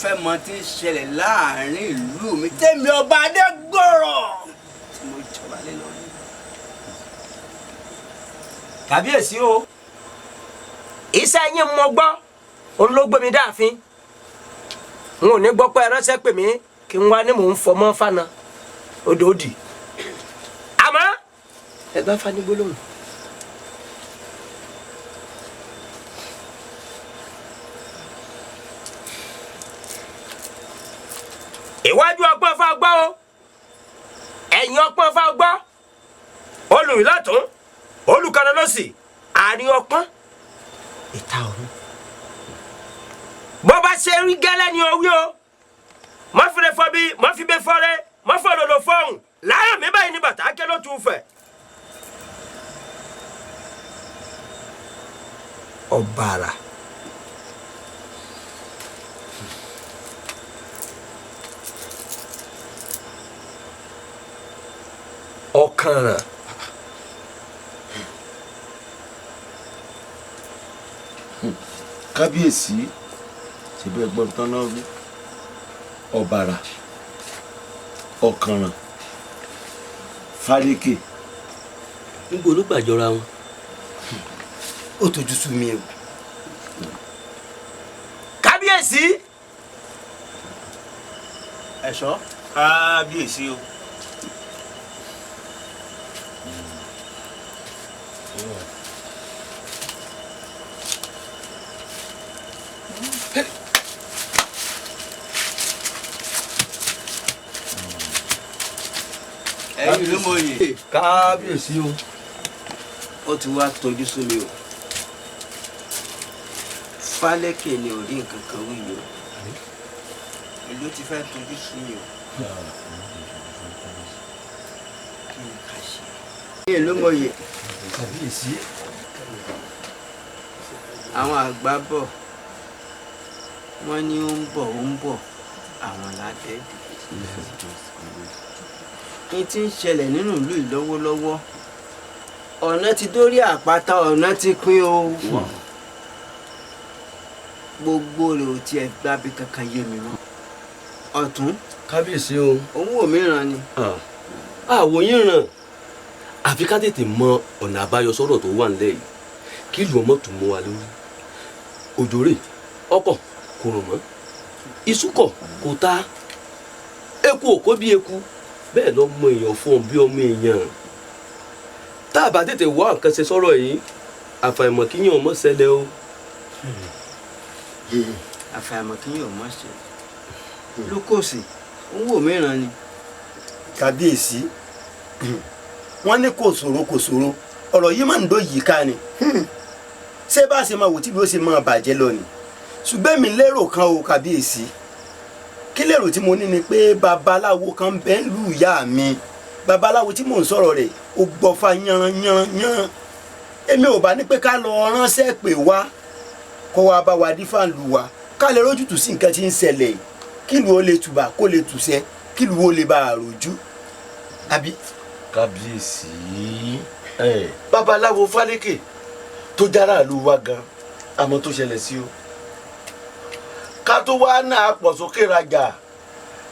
fẹ́ mọ tí ń ṣẹlẹ̀ láàrin ìlú mi tèmi ọba Adégbòrò tí mo jọba lé lórí. Kábíyèsí o iṣẹ́ yín mo gbọ́ òun ló gbé mi dáàfin n ò ní gbọ́ pé ránṣẹ́ pè mí kí n wá ní mò ń fọmọ́ fana odòdì àmọ́ ẹ bá fani gbólóhùn. Iwájú ọpọ́n fa gbọ́ o ẹ̀yìn ọpọ́n fa gbọ́ olùrìnlọ́tún olùkànnà lọ́sì àárín ọpọ́n ìta ọ̀run. Bó bá ṣe rí gẹ́lẹ́ ni orí o má fi lè fọ bí má fi bẹ fọ́rẹ́ má fọ lòlò fọ́hùn láyọ̀ mi báyìí ní bàtà ké ló tún fẹ̀. Ọ̀bàrà. Ọ̀kànràn. Kábíyèsí ṣe bí ẹgbọ́n tán náà rí Ọ̀bàrà Ọ̀kànràn Fálékè. Níbo ló gbàjọra wọn? Ó tójú sú mi o. Kábíyèsí. Ẹ̀ṣọ́ kábíyèsí o. ẹ̀yin ló mọ̀ yìí. kábíyèsí o. ó ti wá tọ́jú sí mi o. Fálékè ni ò rí nǹkan kan wí yìí o. ìlú ti fẹ́ tọ́jú sí mi o. kí ni ká ṣe. ẹ̀yin ló mọ̀ yìí. kábíyèsí. àwọn àgbà bọ̀ wọ́n ní ó ń bọ̀ àwọn ládẹ́ẹ̀dì. ní tí ń ṣẹlẹ̀ nínú ìlú yìí lọ́wọ́lọ́wọ́ ọ̀nà ti dórí àpáta ọ̀nà ti pín o. gbogbo rẹ̀ ò tiẹ̀ gbábi kankan yé mi mọ́. ọ̀tún. kábíyèsí o. òun wò mí ràn ni. àwò yín ràn àfi ká tètè mọ ọ̀nà àbáyọ sọ́rọ̀ tó wà nílẹ̀ yìí kí ìlú ọmọ tó mọ́ wa lórí. òjò rè ọkọ̀ kò rùn mọ́ iṣu kọ̀ kò ta eku ò kó bí eku bẹ́ẹ̀ lọ́mọ èèyàn fún ọ bí ọmọ èèyàn tá a bá tètè wá nǹkan ṣe sọ́rọ̀ yìí àfàìmọ̀ kí yín ọmọ ṣẹlẹ̀ o. àfàìmọ̀ kí yín ọmọ ṣẹlẹ̀ lókòsì òun wò mí ràn ni. kábíyèsí wọ́n ní kò ṣòro ọ̀rọ̀ yìí máa ń dó yìí ká ni ṣé bá a ṣe máa wò tí bí ó ṣe máa bàjẹ́ lọ ni ṣùgbọ́n mi lérò kan o kábíyèsí kí lérò tí mo ní ni pé babaláwo kan bẹ́ẹ̀ ń lù ìyá mi babaláwo tí mò ń sọ̀rọ̀ rẹ̀ ó gbọ́fà yanran èmi ò bá ní pé ká lọ ránṣẹ́ pè wá kó wá bá wa dífá lù wá ká lè rójútùú sí nǹkan tí ń ṣẹlẹ̀ yìí kí lu ó lè tùbà kó lè tùṣẹ́ kí lu ó lè bá a rojú àbí. kábíyèsí babaláwo Fálékè tó jára ìlú wa gan àmọ́ tó ṣẹlẹ̀ sí o ká tó wá náà pọ̀ sókè rajà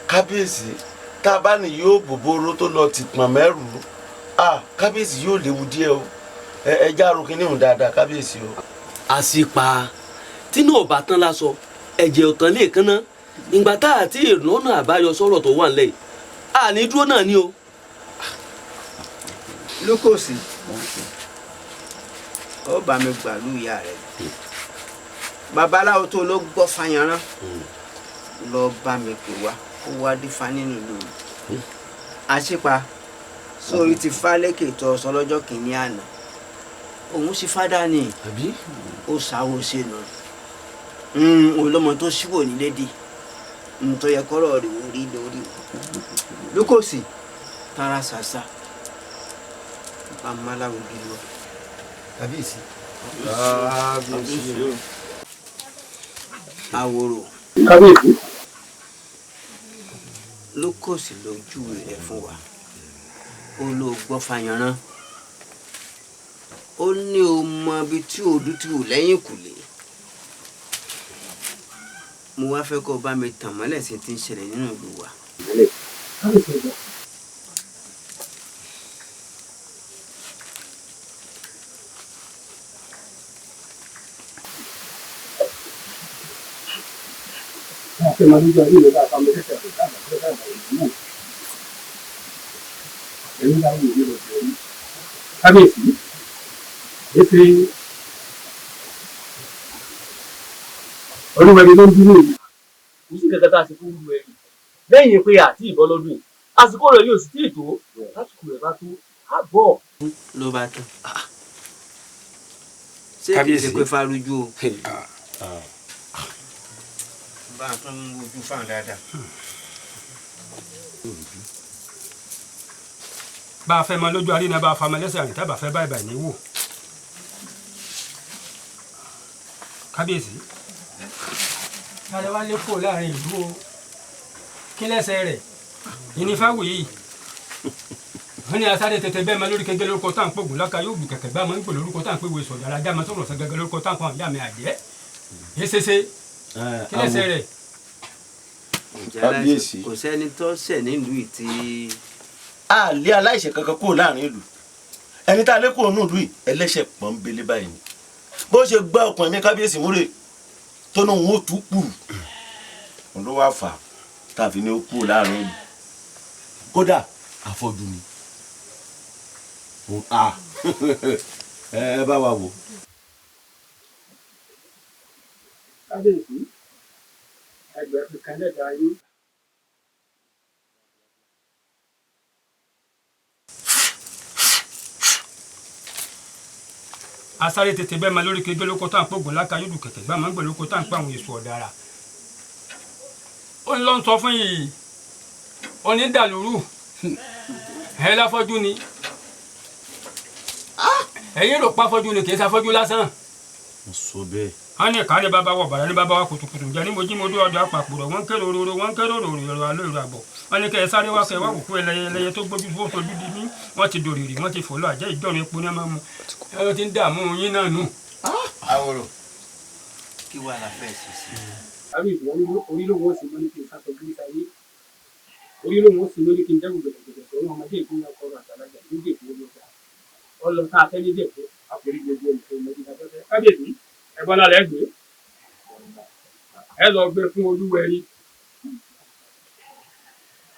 kábíyèsí tá a bá ní yóò bòbóró tó lọ ti pọ̀n mẹ́rù kábíyèsí yóò léwu díẹ̀ o ẹja arokin níhùn dáadáa kábíyèsí o. àṣìpa tínú ọba tán lásọ ẹ̀jẹ̀ ọ̀tán lè kánná ìgbà tá àti ìrànà àbáyọ sọ̀rọ̀ tó wà nílẹ̀ àní dúró náà ni o. lókòsì ó bá mi gbàlú ìyá rẹ babaláwo tó ló gbọ́ fayanran lọ bá mi pè wá ó wá dífá nínú ìlú mi àṣìpa sórí ti Fálékè tó sọ lọ́jọ́ kìíní àná òun sì fádà ní ó sáwó sínú olómọ tó ṣíwò ní lédì tó yẹ kọ́rọ̀ rẹ̀ orí lórí lókòsì tara ṣàṣà babaláwo bí lọ. kábíyèsí. kábíyèsí. àwòrò. kábíyèsí. lókòsì lójú rẹ̀ fún wa ó ló gbọ́ fayanran ó ní o mọ ibi tí odú ti wù lẹ́yìn kùlé mo wá fẹ́ kó bá mi tàn mọ́lẹ̀ sí ti ń ṣẹlẹ̀ nínú ìlú wa. kábíyèsí ètè olúwẹ̀rí ló ń dúró yìí kò sí kẹkẹ tá a ṣe fún olúwẹ̀rí lẹ́yìn pé àti ìbọn lọ́dún yìí àsìkò rẹ̀ yóò sì tí ì tó lásìkò rẹ̀ bá tó á bọ̀. ló bá tán ṣé kì í ṣe pé fárújú o bá a tún ojú fáwọn dáadáa. bá a fẹ́ mọ lójú àríná bá a fa ọmọ lẹ́sẹ̀ àrìn tábà fẹ́ báyìí báyìí ní wò. kábíyèsí. kálẹ̀ wá lé kó láàrin ìlú o kí lẹ́sẹ̀ rẹ̀ ìnífàwò yìí wọ́n ní asáré tètè bẹ́ẹ̀ mọ lórí kẹgẹ́ lórúkọ tá à ń pògùn lọ́ka yóò gbì kẹ̀kẹ́ bá mọ nípò lórúkọ tá à ń pè wé sọ̀dọ̀ alájà mọ sọ̀rọ̀ sọ gẹ́gẹ́ lórúkọ tá à ń pọ̀ ìyá mi àjẹ́ yéṣeṣe kí lẹ́sẹ̀ rẹ̀. kábíyèsí kò sẹ́ni tó ṣẹ̀ nílùú ìtì. a lé aláìṣẹ̀ kankan kúrò láàrin ìlú ẹni tá a lé kúrò nílùú yìí ẹlẹ́ṣẹ̀ pọ́nbélé báyìí ni bó ṣe gbá ọkùnrin mi kábíyèsí múre tó náà wọn ò tú kù ló wá fà á tàbí ní ó kúrò láàrin ìlú kódà àfọ́jú ni ẹ bá wa wò. kábíyèsí ẹgbẹ́ fi kan lẹ́dàá yín. asáré tètè bẹ́ẹ̀ máa lórí kejì lóko tá à ń pò ògùn láka yóò kẹ̀kẹ́ gbà máa ń gbẹ̀ lóko tá à ń pè àwọn èso ọ̀dàrà. ó ń lọ sọ fún yìí onídàlúrú ẹ láfọ́jú ni ẹ̀yin rò pa fọ́jú ni kì í ṣàfọ́jú lásán. mo sọ bẹ́ẹ̀. a ní ìkànnì bàbá wọ bàrà ní bàbá wa kùtùkùtù jẹ ní mojí mo dé ọdọ àpapọ̀ wọ́n kéré ororo wọ́n kéré òròrò èrò àlọ́ èrò àbọ̀ wọ́n ní kẹ́ ẹ sáré wá kẹ́ ẹ wá kúkú ẹlẹ́yẹ tó gbójú tó fojú di mí wọ́n ti dòrìrì wọ́n ti fòlọ́ àjẹ́ ìjọ́rin epo ní ọmọ mu ẹ ti ń dààmú yín náà nù. àwòrò kí wàá la fẹ́ ṣe sí. àbí ìwọ orí ló wọ́n sì lórí kí n sá tọ́jú níta yé orí ló wọ́n sì lórí kí n dẹ́gùn gbẹ̀dẹ̀gbẹ̀dẹ̀ tó wọn ọmọdé ìpínlẹ̀ ọkọ̀ àtàlájà nígbè tó ló gbà ọlọ tá a fẹ́ ní dẹ̀kọ́ àpòrí gbogbo ìfẹ́ ìmọ̀dé kábíyèsí ẹ̀bọ́n náà lẹ́gbẹ̀ẹ́ ẹ lọ gbé fún olúwẹrí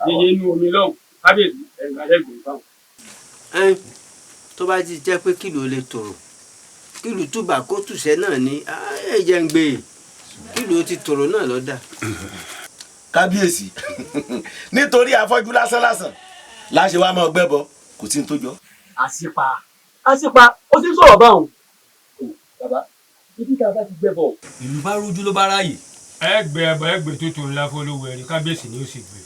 yeye inú omi lọ́hùn kábíyèsí ẹ̀gbọ́n lẹ́gbẹ̀ẹ́ fáwọn. tó bá ti jẹ́ pé kìlò lè tòrò kìlò túbà kó tùṣẹ́ náà ní ẹ̀jẹ̀ ń gbé kìlò ti tòrò náà lọ́dà. kábíyèsí nítorí afọ́jú lásán láṣẹ wa máa gbẹ́bọ kò sí ní tó jọ. àṣìpa ó ti sọ̀rọ̀ báwọn. bàbá ibi tá a bá ti gbẹ́ bọ̀. ìlú bá rújú ló bá ráàyè. ẹgbẹ́ tó tó ńlá fọlọ́wẹ̀rí kábíyèsí ni ó sì gbé.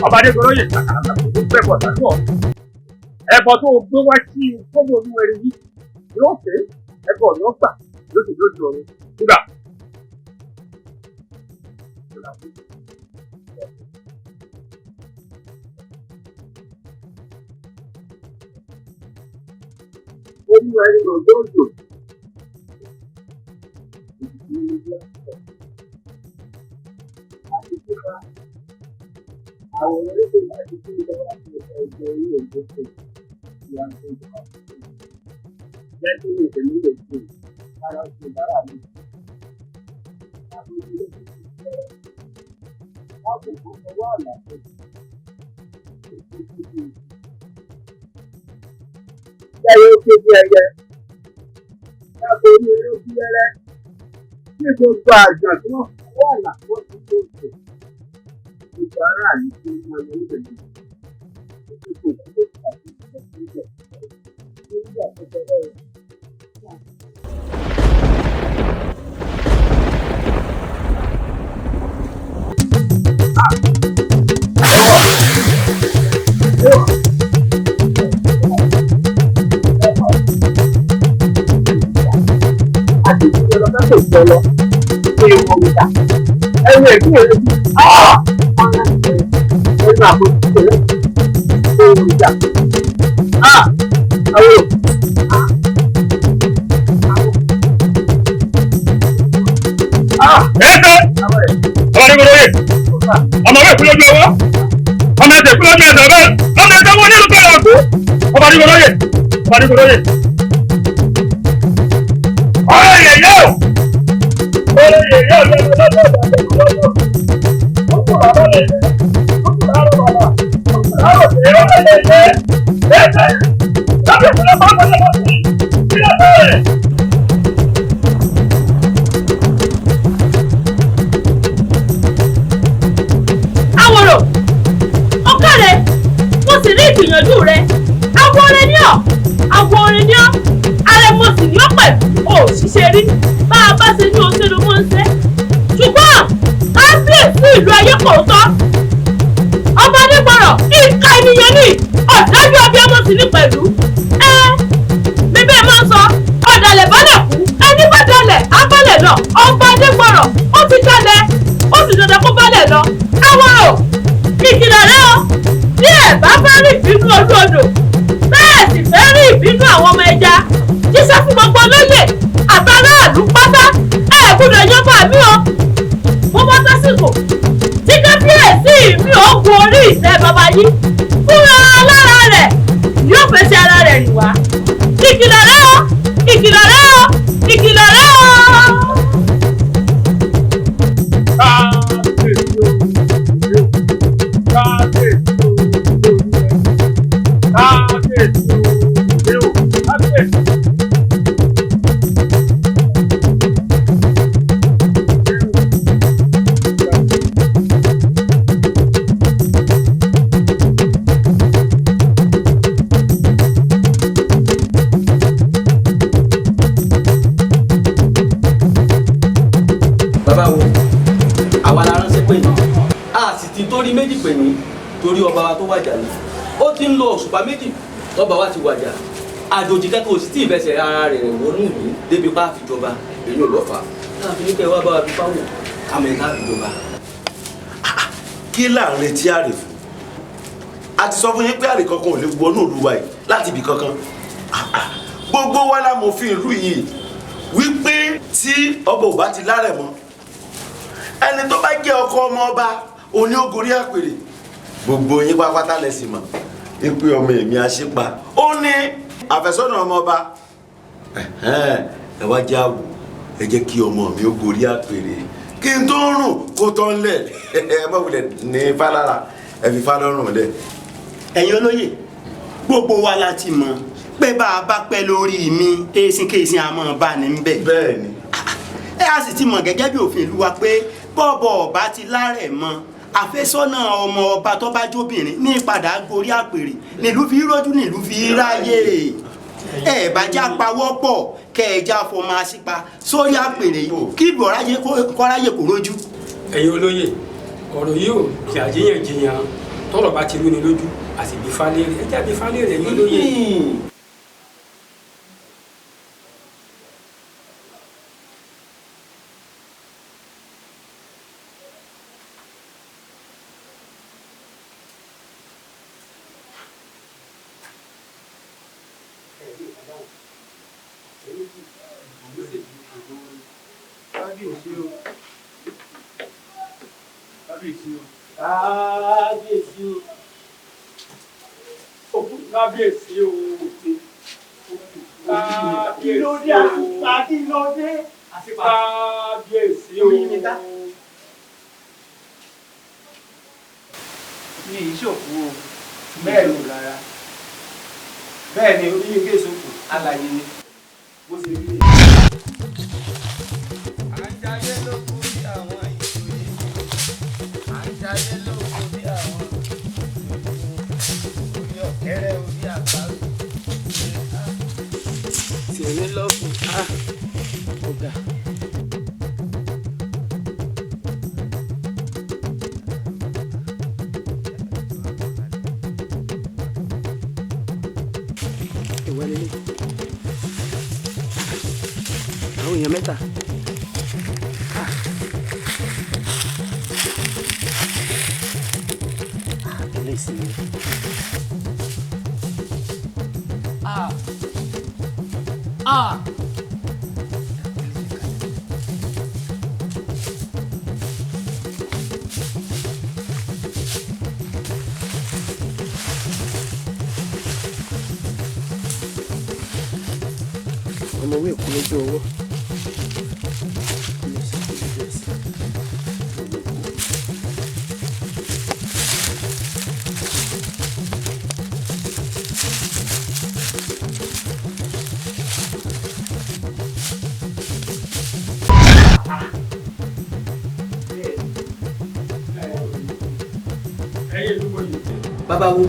ọba adékọlọyè àkàrà tó gbẹbọ tàbí ọ ẹbọ tó gbé wá sí fọwọ́ olúwẹrí yìí yóò fẹ́ ẹbọ yóò gbà lóṣù lóṣù ọrùn kúdà. olúwẹrí lọ lóòjò àti kíkà. Àwọn orílẹ̀-èdè láti fún ìjọba láti ẹ̀ka ìjọ orí òjòkó ní àjọ ìjọba. Lẹ́tọ́ ní ìpínlẹ̀ Èkó, ara ti dára ní. Àwọn ilé tó ti fẹ́ lákòókò ọwọ́ àlàfo. Yẹ́yẹ́ ó ké bí ẹyẹ. Láàbò orí eré ó bí ẹrẹ́. Ní gbogbo àjọ tí wọ́n fọwọ́ àlàfo ti tó ìpè. Ìgbàrá yìí ti mú ẹni níbẹ̀ ní ìdíkò tó ti àti ìgbà nígbà tó bẹ̀rẹ̀ rẹ̀. Àti ìṣẹ̀lẹ̀ lọ́sẹ̀ tó jẹ lọ sí ìwọ̀n ìta. Ẹni ẹ̀gbìn ẹ̀rọ bí ẹnu àbójútó rẹ̀ ṣe ìjà. Àwọn ọmọdékọlóye ọmọ wẹ̀ kú lójú ọwọ́ ọmọ ẹ̀jẹ̀ kú lójú ẹ̀dọ̀ bẹ́ẹ̀ ọmọ ẹ̀jẹ̀ wọ́n nílùú kẹrẹ ọ̀kú ọmọdékọlóye. ọ̀rẹ́ yẹ̀yẹ́ o ọ̀rẹ́ yẹ̀yẹ́ o lọ́dọ̀ ọkọ̀ bàbá rẹ̀ ọkọ̀ bàbá bàbá ọkọ̀ bàbá rẹ̀ ọkọ̀ yẹ̀yẹ́ ẹ̀jẹ̀ lábẹ́ ìpínlẹ̀ bàbá rẹ̀ lọ́sí ìpínlẹ̀ bẹ́ẹ̀. Àwòrò ọ̀kàrẹ̀ mo sì rí ìgbìyànjú rẹ̀ àwọn orin ní ọ̀ ààrẹ mo sì ní ọ́ pẹ̀lú òṣìṣẹ́ rí bá a bá ṣe ní oṣù ló mọ́ ń ṣe ṣùgbọ́n kábíyèsí ìlú ayé kò tọ́ ọba nígbọ̀rọ̀ ìka ènìyàn ní ọ̀dájú abiyamọ sì ní pẹ̀lú bíbẹ́ máa ń sọ ọ̀dàlẹ̀ bálẹ̀ kú ẹni bá dalẹ̀ abálẹ̀ lọ ọba nígbọ̀rọ̀ ó ti dalẹ̀ ó sì dandan kó bálẹ̀ lọ Àwòrò ìkìlọ̀ rẹ o bí ẹ bá fẹ́ rí ìbínú ojú odò bẹ́ẹ̀ sì fẹ́ rí ìbínú àwọn ọmọ ẹja jíṣẹ́ fún gbogbo olóyè àtàláàlú pátá ẹ gbọ́dọ̀ yọba mi o mo bá sásìkò tí kábíyèsí mi ò gun orí ìtẹ́ bàbá yìí fúnra lára rẹ̀ yóò fẹsẹ̀ ara rẹ̀ rìn wá ìkìlọ̀ rẹ o ìkìlọ̀ rẹ o ìkìlọ̀ rẹ o. bàbá wo àwa la ránṣẹ́ pè ní a sì ti torí méjì pè ní torí ọba wa tó wàjà ni ó ti ń lo òṣùpá méjì tọ́ba wa ti wàjà àjòjì kẹ́kọ̀ọ́ sì tí ì fẹsẹ̀ ara rẹ̀ wọnú ìlú débi pa àfijọba èyí ò lọ́fà láàfin ní kẹ́ wá bá wa fi fáwọn kàmẹ́ńtà àfijọba. kí là ń retí àrè fún a ti sọ fún yín pé àrè kankan ò lè wọnú Olúwa yìí láti ibì kankan gbogbo wa la mòfin ìlú yìí wípé tí ọba ò bá ti lárẹ̀ mọ́ ẹni tó bá jẹ́ ọkọ ọmọ ọba òní ó gorí àpèrè gbogbo yín pápátá lẹ́sìn mọ̀ ipe ọmọ èmi àṣepa ó ní àfẹ́sọ́nà ọmọ ọba ẹ wá já wò ẹ jẹ́ kí ọmọ mi ó gorí àpèrè kí n tó rùn kó tán lẹ̀ ẹ má wulẹ̀ ní fálára ẹ fi fálọ́rùn lẹ̀. ẹ̀yin olóyè gbogbo wa la ti mọ̀ pé bá a bá pẹ́ lórí mi èsìn kéèsìn àmọ́ bá ní bẹ́ẹ̀. bẹ́ẹ̀ni. ẹ a sì ti mọ̀ gẹ́gẹ́ bí òfin ìlú wa pé bọ́ọ̀bọ̀ ọba ti lárẹ̀ mọ́ àfẹ́sọ́nà ọmọ ọba tó bá jóbìnrin ní ìpadà gorí àpèrè nílùú fi rójú nílùú fi ráyè ẹ bá já pawọ́pọ̀ kẹ ẹ já fọmọ àṣìpa sórí àpèrè yìí kí ìbò kọ́ráyè kò rójú. ẹ̀yin olóyè ọ̀rọ̀ yìí ò kí àjíyànjiyàn tọ́rọ̀ bá ti rú ni lójú àti bí falẹ́rẹ̀ ẹ jáde falẹ́rẹ̀ ẹ̀yin olóyè. Kábíyèsí o. Kí ló dé àtìpá kí ló dé àtìpá. Kábíyèsí o. Mi ì ṣòfò o bẹ́ẹ̀ ló rárá bẹ́ẹ̀ ni orí ike ìṣòfò alàyè ni bó ṣe rí. Àjàyè ló kú bí àwọn ìṣòye àjàyè ló kú bí àwọn orí ọ̀kẹ́rẹ́ orí àgbáwò. Tèmi lọ́kùn ọ̀gá. Ìwọlélé àwọn èèyàn mẹ́ta. Ọmọwé kú lójú ọwọ́. bàbá wo.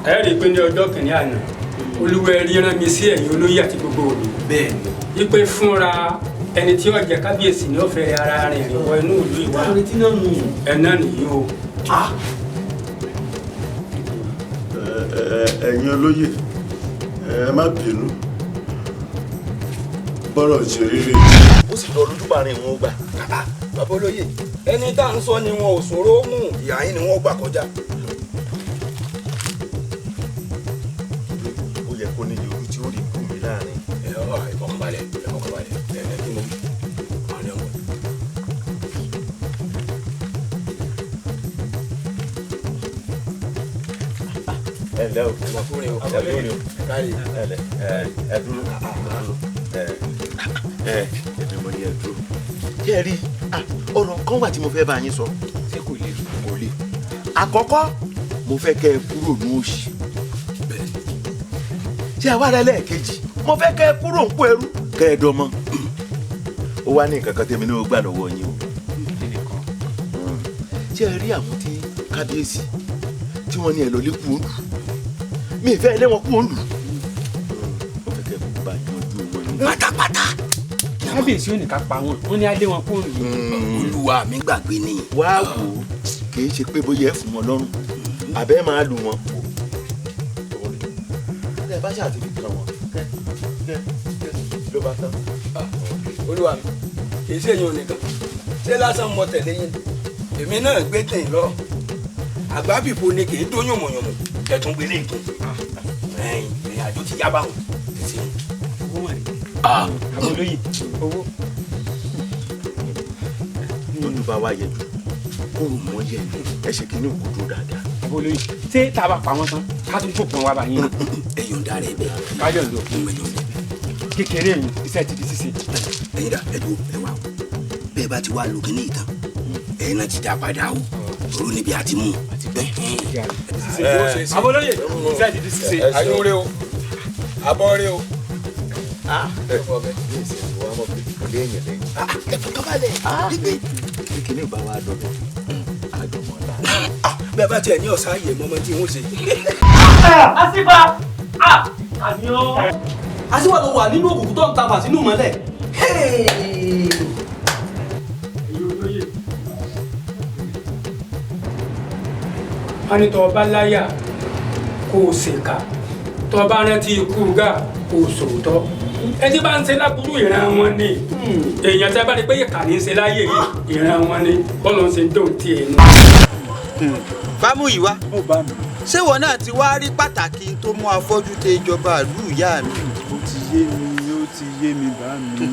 ẹ rí i pé ní ọjọ́ kìíní àná Olúwẹ̀rí rán mi sí ẹ̀yin olóyè àti gbogbo òní. bẹ́ẹ̀ni. wípé fúnra ẹni tí ó jẹ kábíyèsí ní ọ̀fẹ́ ara rẹ̀ rìn wọ inú ìlú ìwà. ẹ náà nìyí o. ẹ̀yin olóyè ẹ má bínú bọ́rọ̀ ṣe rere. ó sì lọ lójúbàárín wọn gbà. bàbá olóyè ẹni tá à ń sọ ni wọn ò ṣòro mú ìyá yín ni wọn gbà kọjá. ó yẹ kó ní yorùbá tí ó rí kú mi láàrin. ìfọkànbalẹ̀ kí mo àwọn ọmọ. lẹ́ o ẹ dúró ẹ̀mí mo ní ẹ dúró kí ẹ rí ọ̀rọ̀ kan wà tí mo fẹ́ bá yín sọ ṣé kò lè àkọ́kọ́ mo fẹ́ kẹ́ ẹ kúrò ní òṣì tí a wá rẹ lẹ́ẹ̀kejì mo fẹ́ kẹ́ ẹ kúrò ń kó ẹrú kẹ́ ẹ dọmọ ó wá ní nǹkan kan tèmi ní o gbà lọ́wọ́ yín o tí ẹ rí àwọn tí kábíyèsí tí wọ́n ní ẹ lọ lé kú òǹdù mi ì fẹ́ lé wọn kú òǹdù mo fẹ́ kẹ́ ẹ kó bá yanjú wọn ní pátápátá. kábíyèsí ò ní ká pa wọn ní alé wọn kú òǹdù. olúwa mi gbàgbé ni. wá wò ó kì í ṣe pé bóyá ẹ fún wọn lọ́rùn àbẹ́ máa lù wọn. ẹ bá ṣàtìlì kan wọn ló bá tán. olúwa mi kì í ṣe èyàn nìkan ṣé lásán mọ tẹ̀lé yín èmi náà gbé tẹ̀yìn lọ àgbábìpo ni kì í dún yànmọ̀yànmọ̀ ẹ̀tún gbélé ìtún ẹ̀yìn ìrìn àjò ti yá báwọn títí owó wà ní. àwọn olóyè owó. olùbá wa yẹ kó o mọ yẹ ẹ ṣe kí ní òkú dúró dáadáa. àwọn olóyè ṣé tá a bá pa wọn tán ká tún fòpin wa bá yín. ẹ̀yọ̀ ń darẹ̀ bẹ́ẹ̀. káyọ̀ ló kékeré yìí iṣẹ́ ti di ṣíṣe. ẹ̀yin dà ẹ̀dùn ẹ̀wà bẹ́ẹ̀ bá ti wá lókè ní ìtàn ẹ̀yin náà ti dá padà o òru níbi àti mú. àwọn olóyè iṣẹ́ ti di ṣíṣe. ayúnre o abọ́re o. kíní ìbá wa dọ̀dọ̀ àjọmọ̀ la. bẹ́ẹ̀ bá tiẹ̀ ní ọ̀sán ayé mọ́mọ́ tí wọ́n ṣe. àṣìbà àmì ọ́. àṣìwà ló wà nínú òkùnkùn tó ń ta fàṣínú mọ́lẹ̀. wọ́n ní tọ́ ọba láyà kó o ṣèkà tọ́ ọba rántí ikú gà kó o sòótọ́ ẹtí bá ń ṣe láburú ìran wọn ni èèyàn tí a bá rí pé ìkà ní í ṣe láyé yìí ìran wọn ni bọ́ọ̀lù ń ṣe dóun tí èèyàn. bámú yìí wá ṣé wọn náà ti wá rí pàtàkì tó mú afọ́jú tẹ ìjọba ìlú ìyá mi. ó ti yé mi bá mi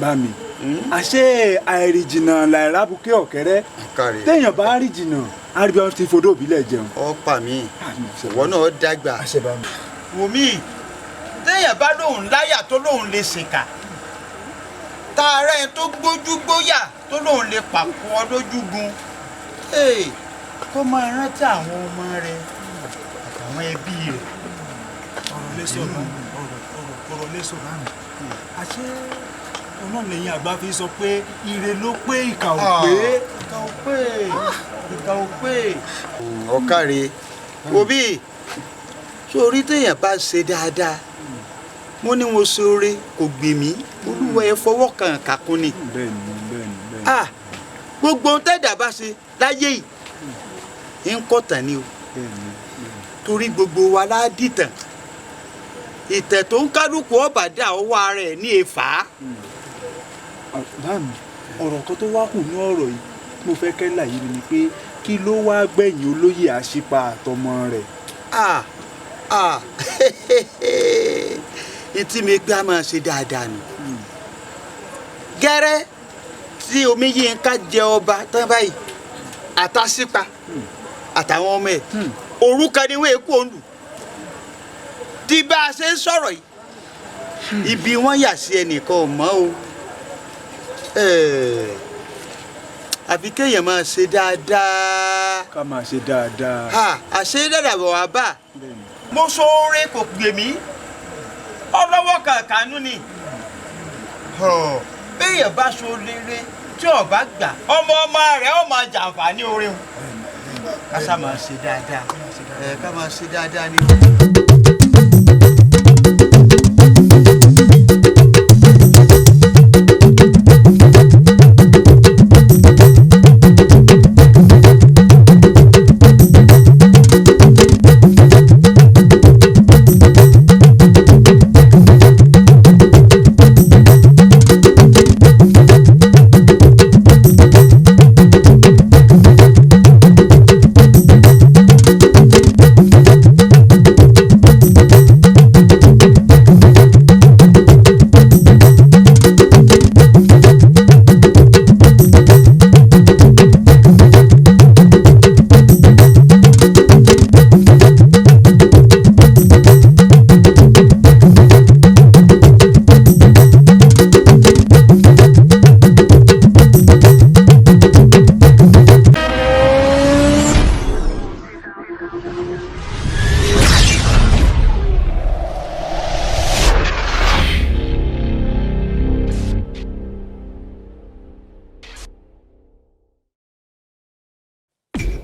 bá mi àṣé àìrìjìnà làìrábùkẹ́ ọ̀kẹ́rẹ́ téèyàn bá rí jìnnà àríbí wọn ti fodó òbílẹ̀ jẹun. ọ̀pá mi ìwọ náà dàgbà wùmí téèyàn bá lóun láyà tó lóun lè ṣèkà tààrà ẹ tó gbójú gbóyà tó lóun lè pàkó ọ lójúgun kó máa rántí àwọn ọmọ rẹ àtàwọn ẹbí rẹ. ọ̀rọ̀ lẹ́sọ̀ náà àṣé ọ̀nà lẹ́yìn àgbà fi sọ pé ire ló pé ìkà ò pé. ìkà ò pé. ọ̀kàrẹ̀ òbí sórí téèyàn bá ṣe dáadáa mo ní mo ṣoore kò gbè mí olúwa ẹ fọwọ́ kan kàkún ni. gbogbo ohun tẹ́dà bá ṣe láyé yìí ń kọ̀tàn ni o torí gbogbo wa la dìtàn ìtẹ̀ tó ń kálukú ọ̀bà dà ọwọ́ ara ẹ̀ ní èèfà. báàmì ọ̀rọ̀ kan tó wá kù ní ọ̀rọ̀ yìí mo fẹ́ kẹ́ láyé mi ni pé kí ló wá gbẹ̀yìn olóyè àṣìpa àtọmọ rẹ̀. etí mi gbá máa ṣe dáadáa nù gẹ́rẹ́ tí omi yìí ń ká jẹ ọba tán báyìí àtàṣípa àtàwọn ọmọ ẹ̀ orúkọ ni wọ́n èkó ń lù tí bá a ṣe ń sọ̀rọ̀ yìí ibi wọ́n yà sí ẹnìkan ò mọ̀ o àbí kéèyàn máa ṣe dáadáa. ká máa ṣe dáadáa. àṣé dáadáa bọ̀ wá bá mo ṣoore kò gbè mí ọlọ́wọ́ kankanú ni béèyàn bá ṣoore tí ó bá gbà ọmọ rẹ̀ ó máa jàǹfààní orin ká sá máa ṣe dáadáa ká máa ṣe dáadáa ni o.